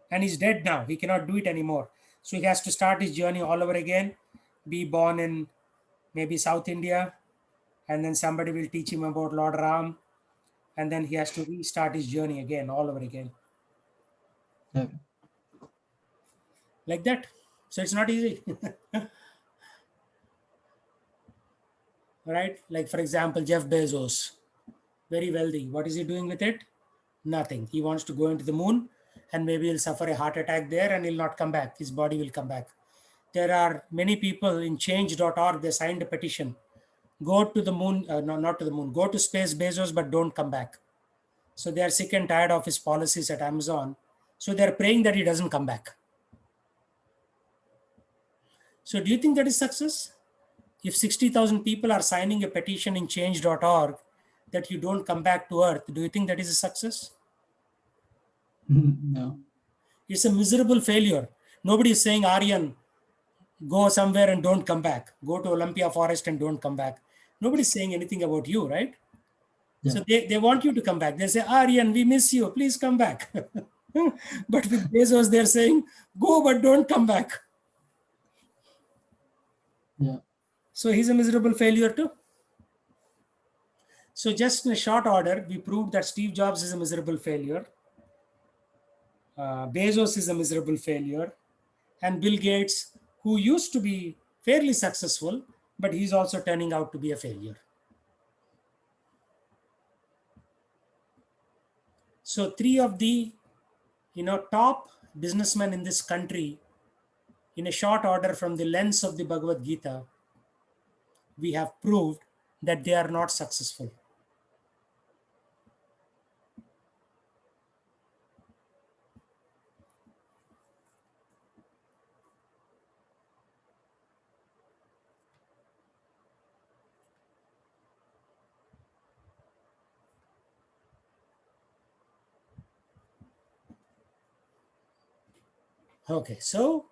And he's dead now. He cannot do it anymore. So he has to start his journey all over again, be born in maybe South India, and then somebody will teach him about Lord Ram, and then he has to restart his journey again, all over again. Okay. Like that. So it's not easy. Right? Like, for example, Jeff Bezos, very wealthy. What is he doing with it? Nothing. He wants to go into the moon and maybe he'll suffer a heart attack there and he'll not come back. His body will come back. There are many people in change.org, they signed a petition. Go to the moon, no, not to the moon, go to space, Bezos, but don't come back. So they are sick and tired of his policies at Amazon. So they're praying that he doesn't come back. So do you think that is success? If 60,000 people are signing a petition in change.org that you don't come back to Earth, do you think that is a success? No. It's a miserable failure. Nobody is saying, Aryan, go somewhere and don't come back. Go to Olympia Forest and don't come back. Nobody's saying anything about you, right? Yeah. So they want you to come back. They say, Aryan, we miss you. Please come back. But with Bezos, they're saying, go, but don't come back. Yeah. So he's a miserable failure too. So just in a short order, we proved that Steve Jobs is a miserable failure. Bezos is a miserable failure. And Bill Gates, who used to be fairly successful, but he's also turning out to be a failure. So three of the top businessmen in this country, in a short order from the lens of the Bhagavad Gita, we have proved that they are not successful. Okay, so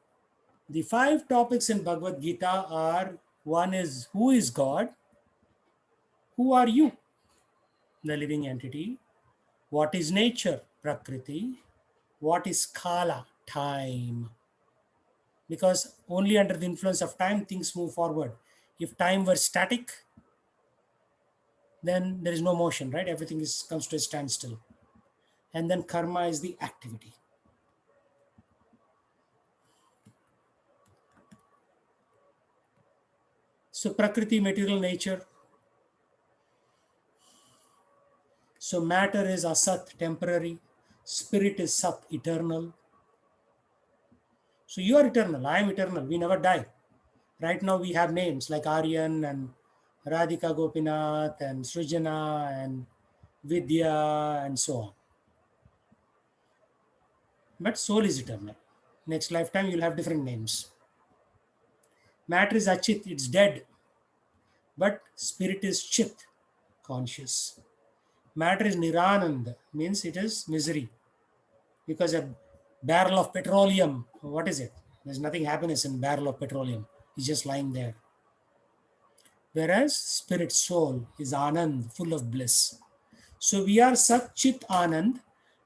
the 5 topics in Bhagavad Gita are: one is who is God, who are you, the living entity, what is nature, Prakriti, what is Kala, time, because only under the influence of time things move forward. If time were static, then there is no motion, right? Everything comes to a standstill. And then karma is the activity. So Prakriti, material nature. So matter is asat, temporary. Spirit is sat, eternal. So you are eternal, I am eternal, we never die. Right now we have names like Aryan and Radhika Gopinath and Srijana and Vidya and so on. But soul is eternal. Next lifetime you'll have different names. Matter is Achit, it's dead. But spirit is Chit, conscious. Matter is Niranand, means it is misery. Because a barrel of petroleum, what is it? There's nothing happiness in barrel of petroleum. It's just lying there. Whereas spirit soul is Anand, full of bliss. So we are Sat Chit Anand,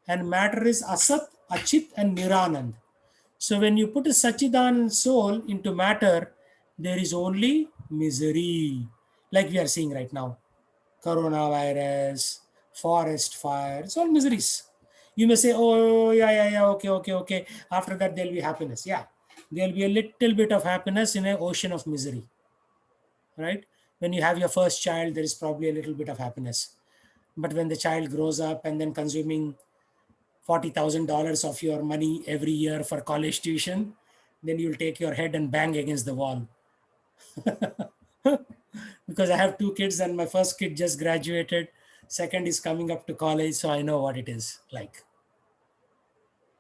and matter is Asat, Achit, and Niranand. So when you put a Sachidanand soul into matter, there is only misery, like we are seeing right now. Coronavirus, forest fire, it's all miseries. You may say, oh, yeah, okay. After that, there'll be happiness. Yeah, there'll be a little bit of happiness in an ocean of misery, right? When you have your first child, there is probably a little bit of happiness. But when the child grows up and then consuming $40,000 of your money every year for college tuition, then you'll take your head and bang against the wall. Because I have 2 kids and my first kid just graduated, second is coming up to college, so I know what it is like,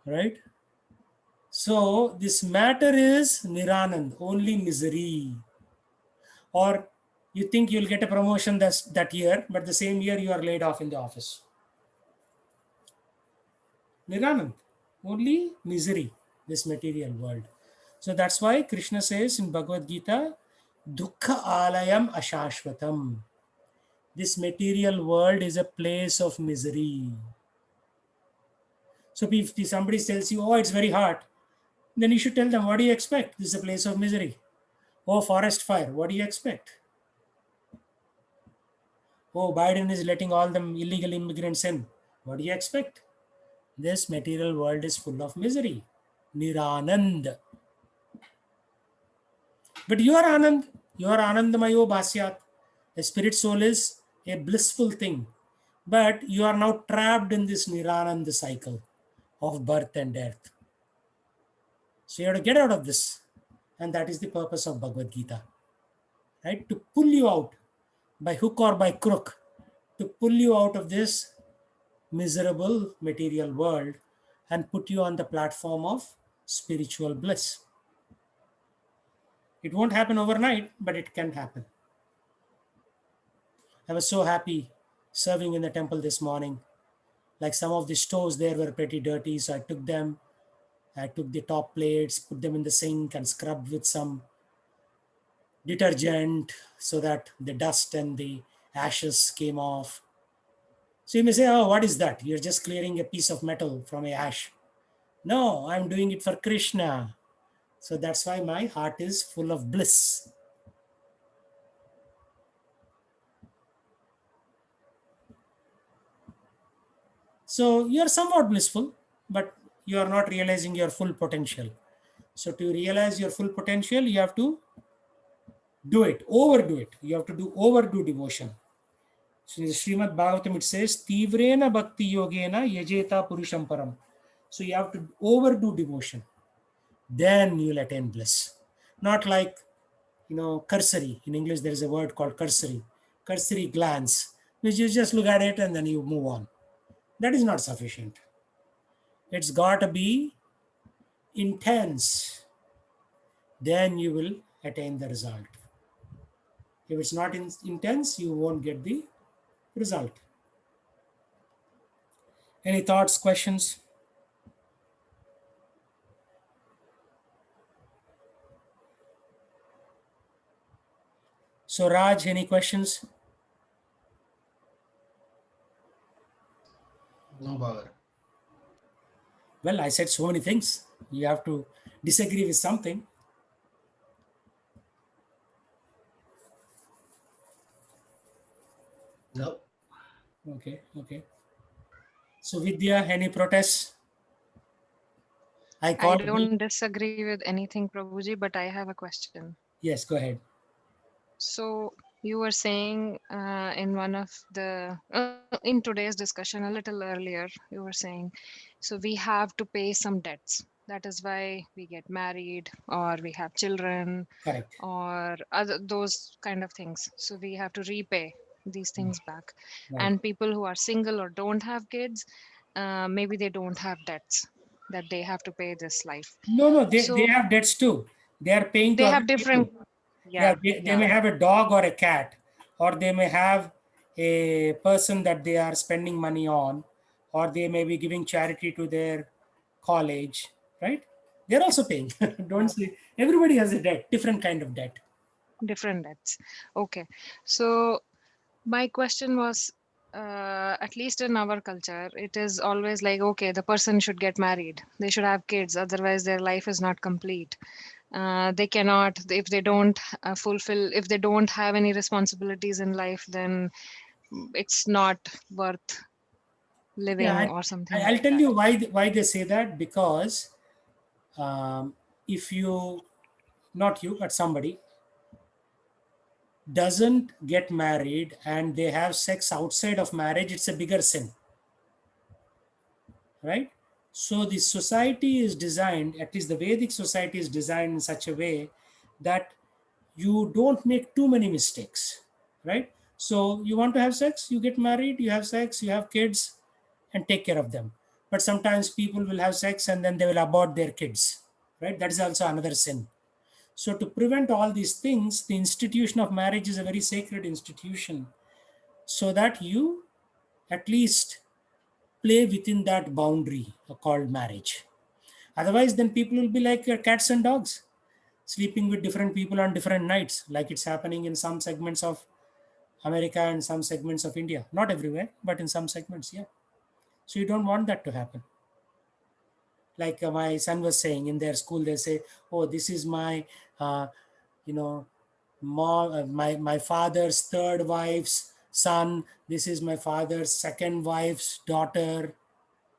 right? So this matter is Niranand, only misery. Or you think you'll get a promotion that year, but the same year you are laid off in the office. Niranand, only misery, this material world. So that's why Krishna says in Bhagavad Gita, Dukkha alayam ashashvatam. This material world is a place of misery. So if somebody tells you, oh, it's very hot, then you should tell them, what do you expect? This is a place of misery. Oh, forest fire, what do you expect? Oh, Biden is letting all them illegal immigrants in. What do you expect? This material world is full of misery. Niranand. But you are Anand. You are Anandamayo Bhasyat. The spirit soul is a blissful thing. But you are now trapped in this Niranand cycle of birth and death. So you have to get out of this. And that is the purpose of Bhagavad Gita. Right? To pull you out by hook or by crook. To pull you out of this miserable material world and put you on the platform of spiritual bliss. It won't happen overnight, but it can happen. I was so happy serving in the temple this morning. Like some of the stoves there were pretty dirty, so I took them. I took the top plates, put them in the sink and scrubbed with some detergent so that the dust and the ashes came off. So you may say, oh, what is that? You're just clearing a piece of metal from a ash. No, I'm doing it for Krishna. So that's why my heart is full of bliss. So you're somewhat blissful, but you are not realizing your full potential. So to realize your full potential, you have to do it, overdo it. You have to overdo devotion. So in the Srimad Bhagavatam, it says, Tivrena Bhakti Yogena Yajeta Purusham Param. So you have to overdo devotion. Then you'll attain bliss. Not like, cursory. In English, there is a word called cursory. Cursory glance, which you just look at it and then you move on. That is not sufficient. It's got to be intense. Then you will attain the result. If it's not intense, you won't get the result. Any thoughts, questions? So Raj, any questions? No bother. Well, I said so many things. You have to disagree with something. No. Okay, okay. So Vidya, any protests? I I called you. don't disagree with anything, Prabhuji, but I have a question. Yes, go ahead. So you were saying in one of in today's discussion a little earlier, you were saying, so we have to pay some debts. That is why we get married or we have children Correct. or other those kind of things. So we have to repay these things back. Right. And people who are single or don't have kids, maybe they don't have debts that they have to pay this life. No, they So have debts too. They are paying to they other have people. different, Yeah, yeah, they yeah. may have a dog or a cat, or they may have a person that they are spending money on, or they may be giving charity to their college, right? They're also paying. Don't say everybody has a debt, different kind of debt. Different debts. Okay. So my question was, at least in our culture, it is always like, okay, the person should get married. They should have kids, otherwise their life is not complete. They cannot, if they don't fulfill, if they don't have any responsibilities in life, then it's not worth Yeah, living or something I'll like tell that. you why they say that, because if you, not you, but somebody doesn't get married and they have sex outside of marriage, it's a bigger sin, right? So the society is designed, at least the Vedic society is designed in such a way that you don't make too many mistakes, right? So you want to have sex, you get married, you have sex, you have kids, and take care of them. But sometimes people will have sex and then they will abort their kids, right? That is also another sin. So to prevent all these things, the institution of marriage is a very sacred institution, so that you at least play within that boundary called marriage. Otherwise, then people will be like cats and dogs, sleeping with different people on different nights, like it's happening in some segments of America and some segments of India. Not everywhere, but in some segments, yeah. So you don't want that to happen. Like my son was saying, in their school, they say, "Oh, this is my, you know, mom, my father's third wife's son. This is my father's second wife's daughter,"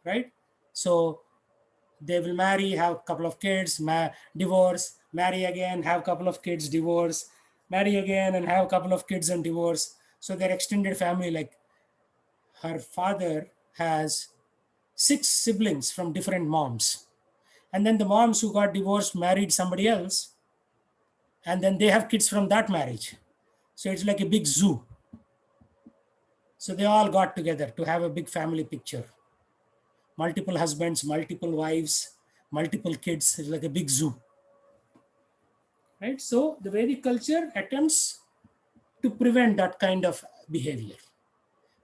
right? So they will marry, have a couple of kids, divorce, marry again, have a couple of kids, divorce, marry again, and have a couple of kids and divorce. So their extended family, like her father has 6 siblings from different moms. And then the moms who got divorced married somebody else, and then they have kids from that marriage. So it's like a big zoo. So they all got together to have a big family picture. Multiple husbands, multiple wives, multiple kids. It's like a big zoo. Right? So the Vedic culture attempts to prevent that kind of behavior.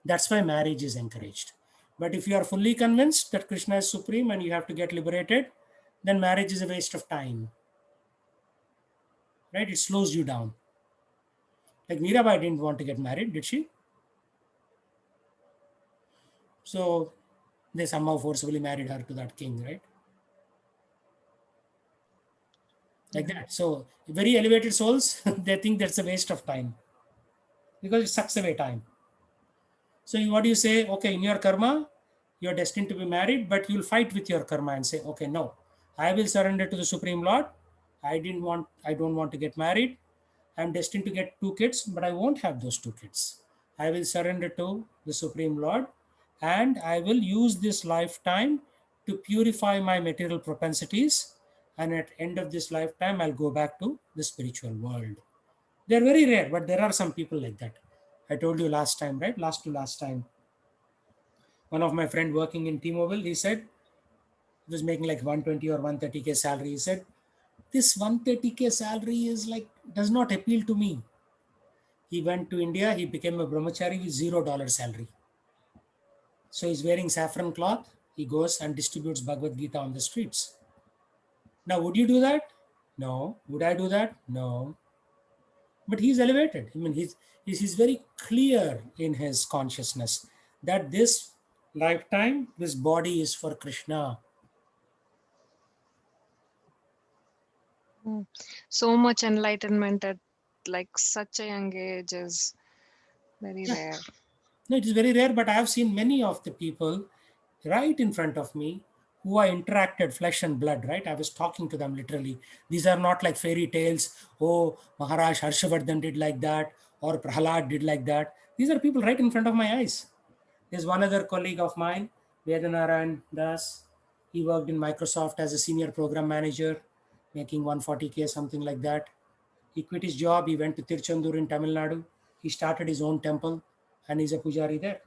That's why marriage is encouraged. But if you are fully convinced that Krishna is supreme and you have to get liberated, then marriage is a waste of time. Right? It slows you down. Like Mirabai didn't want to get married, did she? So they somehow forcibly married her to that king, right? Like that. So very elevated souls, they think that's a waste of time because it sucks away time. So what do you say? Okay, in your karma, you're destined to be married, but you'll fight with your karma and say, okay, no, I will surrender to the Supreme Lord. I don't want to get married. I'm destined to get 2 kids, but I won't have those 2 kids. I will surrender to the Supreme Lord, and I will use this lifetime to purify my material propensities. And at end of this lifetime, I'll go back to the spiritual world. They're very rare, but there are some people like that. I told you last time, right? Last to last time. One of my friend working in T-Mobile, he said he was making like 120 or 130K salary. He said, this 130K salary is like, does not appeal to me. He went to India, he became a brahmachari with $0 salary. So he's wearing saffron cloth. He goes and distributes Bhagavad Gita on the streets. Now, would you do that? No. Would I do that? No. but he's elevated. I mean, he's very clear in his consciousness that this lifetime, this body is for Krishna. So much enlightenment at like such a young age is very Yeah. rare. No, it is very rare, but I have seen many of the people right in front of me who I interacted flesh and blood, right? I was talking to them literally. These are not like fairy tales. Oh, Maharaj Harshavardhan did like that, or Prahalad did like that. These are people right in front of my eyes. There's one other colleague of mine, Vedanarayan Das. He worked in Microsoft as a senior program manager, making 140K, something like that. He quit his job. He went to Tiruchendur in Tamil Nadu. He started his own temple and he's a pujari there.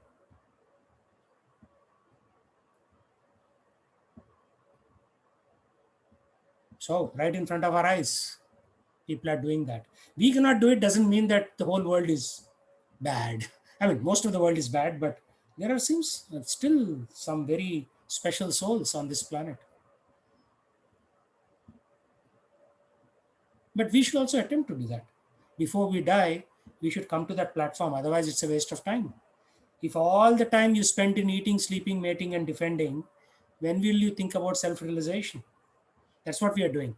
So, right in front of our eyes, people are doing that. We cannot do it, doesn't mean that the whole world is bad. I mean, most of the world is bad, but there are seems still some very special souls on this planet. But we should also attempt to do that. Before we die, we should come to that platform. Otherwise, it's a waste of time. If all the time you spend in eating, sleeping, mating, and defending, when will you think about self realization? That's what we are doing.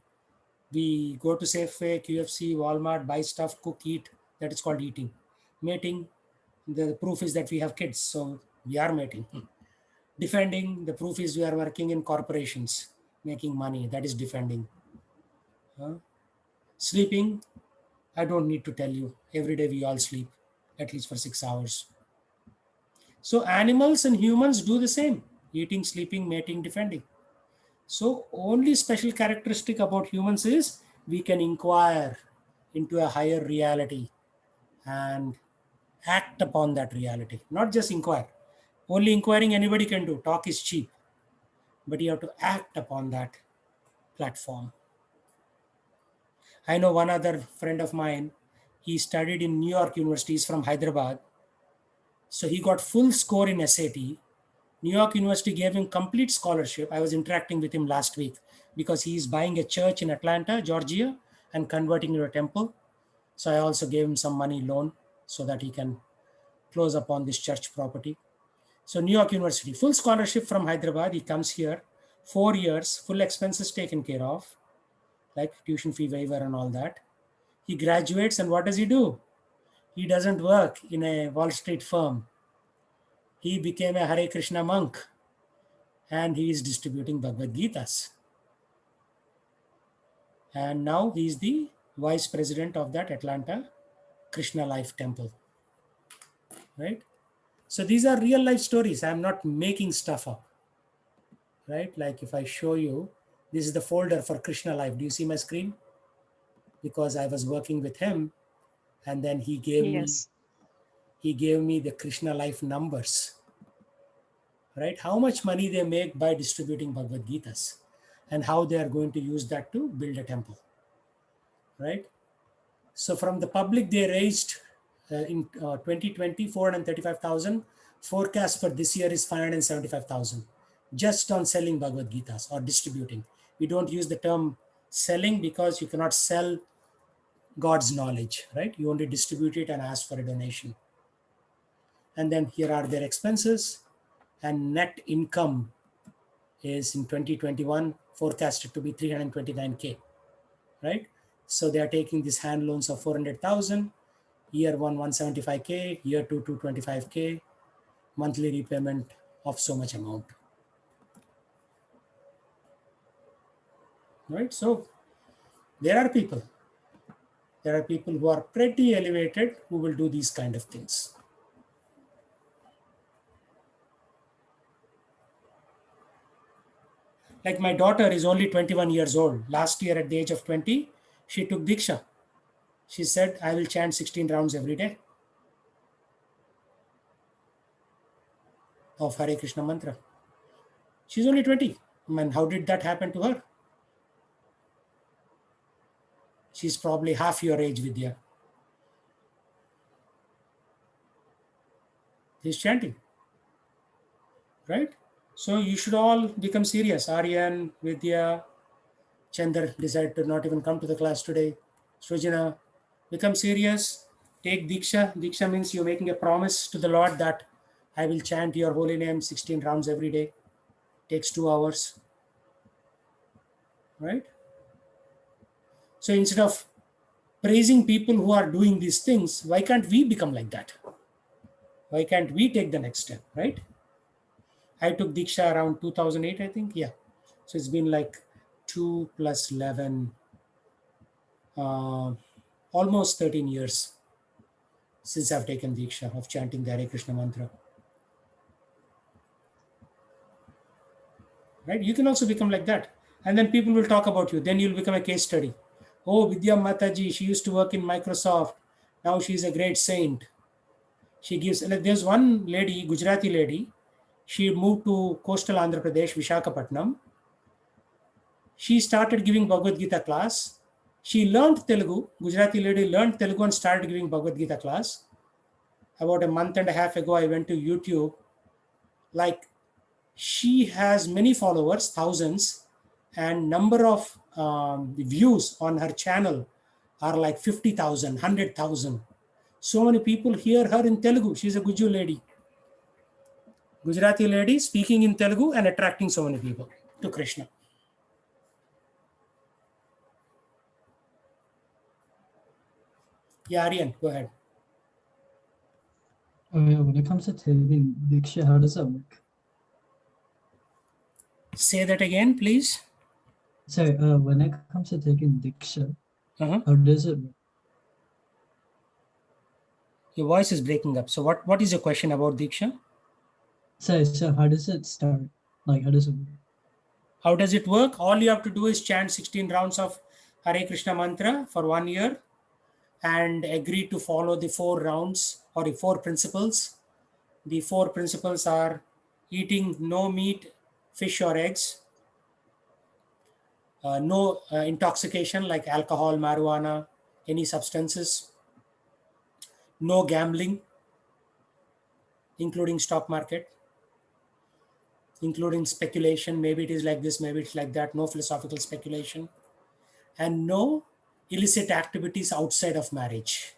We go to Safeway, QFC, Walmart, buy stuff, cook, eat. That is called eating. Mating, the proof is that we have kids, so we are mating. Defending, the proof is we are working in corporations, making money. That is defending. Sleeping, I don't need to tell you. Every day we all sleep, at least for 6 hours. So animals and humans do the same: eating, sleeping, mating, defending. So only special characteristic about humans is we can inquire into a higher reality and act upon that reality, not just inquire. Only inquiring anybody can do. Talk is cheap, but you have to act upon that platform. I know one other friend of mine, he studied in New York University, he's from Hyderabad. So he got full score in SAT. New York University gave him complete scholarship. I was interacting with him last week because he is buying a church in Atlanta, Georgia, and converting it to a temple. So I also gave him some money loan so that he can close upon this church property. So New York University, full scholarship from Hyderabad. He comes here, 4 years, full expenses taken care of, like tuition fee waiver and all that. He graduates, and what does he do? He doesn't work in a Wall Street firm. He became a Hare Krishna monk, and he is distributing Bhagavad Gitas. And now he is the vice president of that Atlanta Krishna Life Temple. Right? So these are real life stories. I'm not making stuff up. Right? Like if I show you, this is the folder for Krishna Life. Do you see my screen? Because I was working with him, and then he gave Yes. me the Krishna Life numbers. Right? How much money they make by distributing Bhagavad Gitas, and how they are going to use that to build a temple. Right? So from the public, they raised in 2020 435,000. Forecast for this year is 575,000, just on selling Bhagavad Gitas or distributing. We don't use the term selling because you cannot sell God's knowledge, right? You only distribute it and ask for a donation. And then here are their expenses, and net income is in 2021 forecasted to be 329K, right? So they are taking these hand loans of 400,000, year one 175K, year two 225K, monthly repayment of so much amount. Right? So there are people who are pretty elevated who will do these kind of things. Like my daughter is only 21 years old. Last year at the age of 20, she took Diksha. She said, I will chant 16 rounds every day of Hare Krishna mantra. She's only 20. I mean, how did that happen to her? She's probably half your age, Vidya. He's chanting, right? So you should all become serious. Aryan, Vidya, Chandar decided to not even come to the class today. Srijana, become serious, take Diksha. Diksha means you're making a promise to the Lord that I will chant your holy name 16 rounds every day. Takes 2 hours, right? So instead of praising people who are doing these things, why can't we become like that? Why can't we take the next step, right? I took Diksha around 2008, I think. Yeah. So it's been like 2 plus 11, almost 13 years since I've taken Diksha of chanting the Hare Krishna mantra. Right? You can also become like that. And then people will talk about you. Then you'll become a case study. Oh, Vidya Mataji, she used to work in Microsoft. Now she's a great saint. She gives, like, there's one lady, Gujarati lady. She moved to coastal Andhra Pradesh, Vishakhapatnam. She started giving Bhagavad Gita class. She learned Telugu. Gujarati lady learned Telugu and started giving Bhagavad Gita class. About a month and a half ago, I went to YouTube. Like, she has many followers, thousands, and number of views on her channel are like 50,000, 100,000. So many people hear her in Telugu. She's a Guju lady. Gujarati lady speaking in Telugu and attracting so many people to Krishna. Yeah, Aryan, go ahead. Oh yeah, when it comes to taking Diksha, how does that work? Say that again, please. Sorry, when it comes to taking Diksha, Uh-huh. how does it work? Your voice is breaking up. So what is your question about Diksha? Sorry, so how does it start? Like, how does it work? How does it work? All you have to do is chant 16 rounds of Hare Krishna mantra for 1 year and agree to follow the 4 rounds or the 4 principles. The 4 principles are eating no meat, fish, or eggs, no intoxication like alcohol, marijuana, any substances, no gambling, including stock market, including speculation. Maybe it is like this, maybe it's like that. No philosophical speculation, and no illicit activities outside of marriage.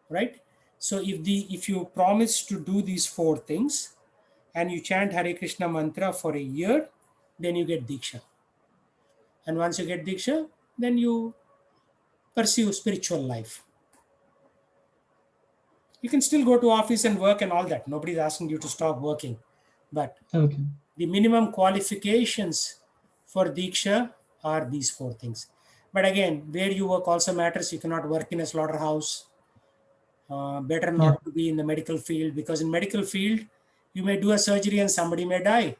Right? So if you promise to do these 4 things and you chant Hare Krishna mantra for a year, then you get Diksha. And once you get Diksha, then you pursue spiritual life. You can still go to office and work and all that. Nobody's asking you to stop working. But Okay. the minimum qualifications for Diksha are these 4 things. But again, where you work also matters. You cannot work in a slaughterhouse. Better not to be in the medical field, because in medical field, you may do a surgery and somebody may die.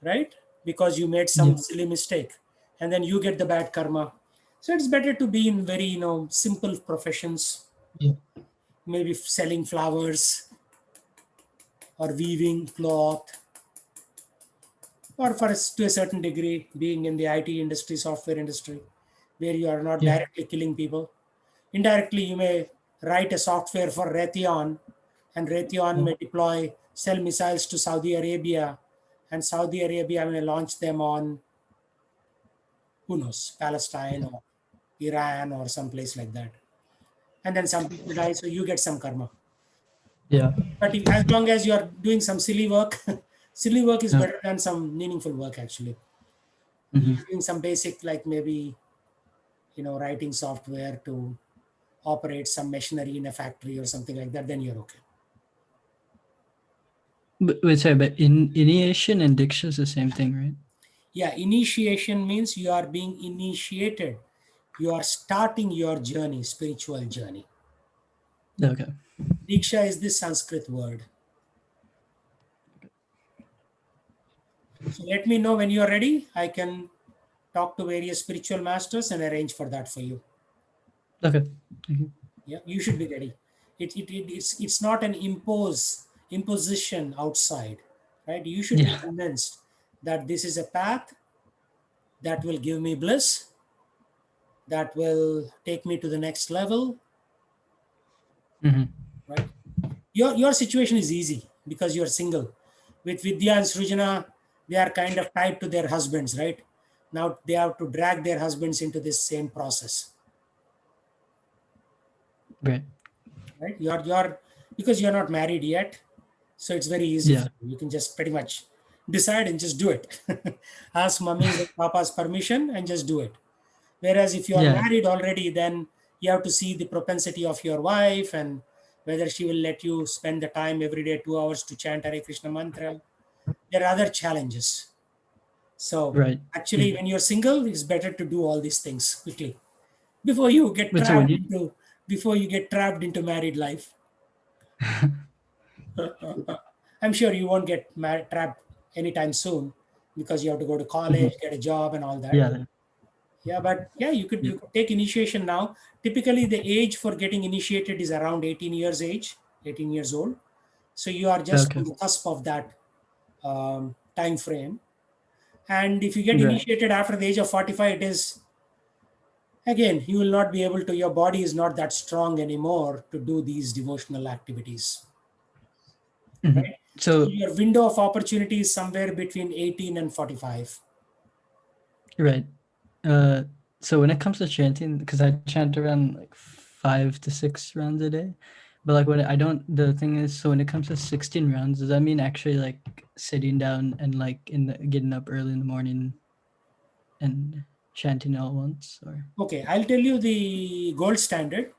Right? Because you made some silly mistake. And then you get the bad karma. So it's better to be in very, simple professions. Yeah. Maybe selling flowers or weaving cloth, or to a certain degree being in the IT industry, software industry, where you are not Yeah. directly killing people. Indirectly, you may write a software for Raytheon, and Raytheon may sell missiles to Saudi Arabia, and Saudi Arabia may launch them on, who knows, Palestine or Iran or someplace like that. And then some people die, so you get some karma. Yeah. But as long as you are doing some silly work, silly work is better than some meaningful work actually. Mhm. Doing some basic, like maybe, writing software to operate some machinery in a factory or something like that, then you're okay. But wait, sorry, but initiation and Diksha is the same thing, right? Yeah, initiation means you are being initiated. You are starting your journey, spiritual journey. Okay. Diksha is this Sanskrit word. So let me know when you are ready. I can talk to various spiritual masters and arrange for that for you. Okay. Thank you. Yeah, you should be ready. It's not an imposition outside, right? You should be convinced that this is a path that will give me bliss, that will take me to the next level, Mhm. right? Your situation is easy because you're single. With Vidya and Srujana, they are kind of tied to their husbands, right? Now they have to drag their husbands into this same process. Right. right? You're because you're not married yet, so it's very easy. Yeah. For you. You can just pretty much decide and just do it. Ask mummy's and papa's permission and just do it. Whereas if you are Yeah. married already, then you have to see the propensity of your wife and whether she will let you spend the time every day 2 hours to chant Hare Krishna mantra. There are other challenges. So Right. actually, Yeah. when you're single, it's better to do all these things quickly before you get But so when trapped you into married life. I'm sure you won't get trapped anytime soon because you have to go to college, Mhm. get a job, and all that. Yeah. Yeah, but yeah, Yeah. you could take initiation now. Typically, the age for getting initiated is around 18 years old. So you are just on Okay. the cusp of that time frame. And if you get Right. initiated after the age of 45, it is again you will not be able to. Your body is not that strong anymore to do these devotional activities, Mhm. right? So So your window of opportunity is somewhere between 18 and 45. right. Uh, so when it comes to chanting, because I chant around like 5 to 6 rounds a day, but like when I don't, the thing is, so when it comes to 16 rounds, does that mean actually like sitting down and like getting up early in the morning and chanting all at once, or? Okay, I'll tell you the gold standard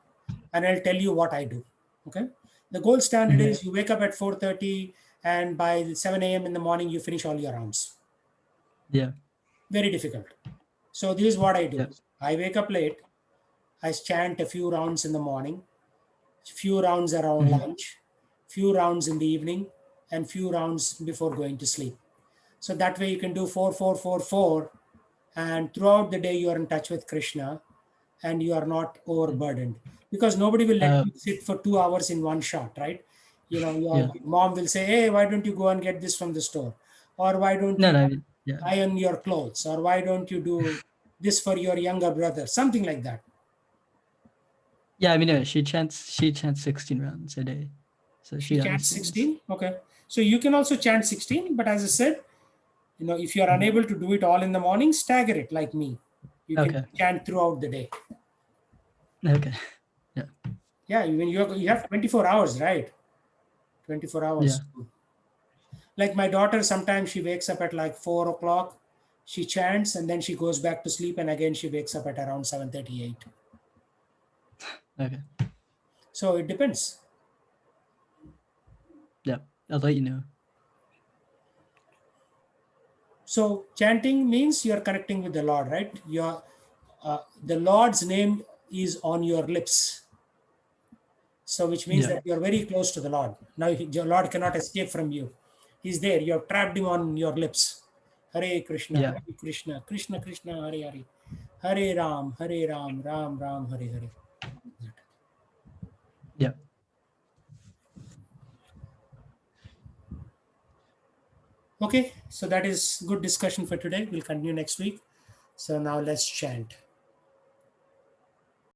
and I'll tell you what I do. Okay. The gold standard Mhm. is you wake up at 4:30 and by 7 a.m. in the morning you finish all your rounds. Yeah. Very difficult. So this is what I do. Yeah. I wake up late. I chant a few rounds in the morning, few rounds around Mhm. lunch, few rounds in the evening, and few rounds before going to sleep. So that way you can do 4, 4, 4, 4, and throughout the day you are in touch with Krishna and you are not overburdened because nobody will let Uh, you sit for 2 hours in one shot, right? You know, yeah. your mom will say, hey, why don't you go and get this from the store? Or why don't No, you no, I mean, yeah. iron your clothes? Or why don't you do this for your younger brother? Something like that. Yeah, I mean, she chants 16 rounds a day, so She she chants understands. 16. Okay. So you can also chant 16, but as I said, if you're Mhm. unable to do it all in the morning, stagger it like me. You can Okay. chant throughout the day. Okay. Yeah. Yeah, you have 24 hours, right? 24 Yeah. hours. Like my daughter, sometimes she wakes up at like 4 o'clock, she chants, and then she goes back to sleep, and again she wakes up at around 7:38. Okay. So it depends. Yeah. I'll let you know. So chanting means you're connecting with the Lord, right? The Lord's name is on your lips. So which means Yeah. that you're very close to the Lord. Now your Lord cannot escape from you. He's there. You have trapped him on your lips. Hare Yeah. Krishna, Krishna Krishna, Hare Hare, Hare Ram, Ram Ram, Hare Hare. Yeah. Okay, so that is good discussion for today. We'll continue next week. So now let's chant.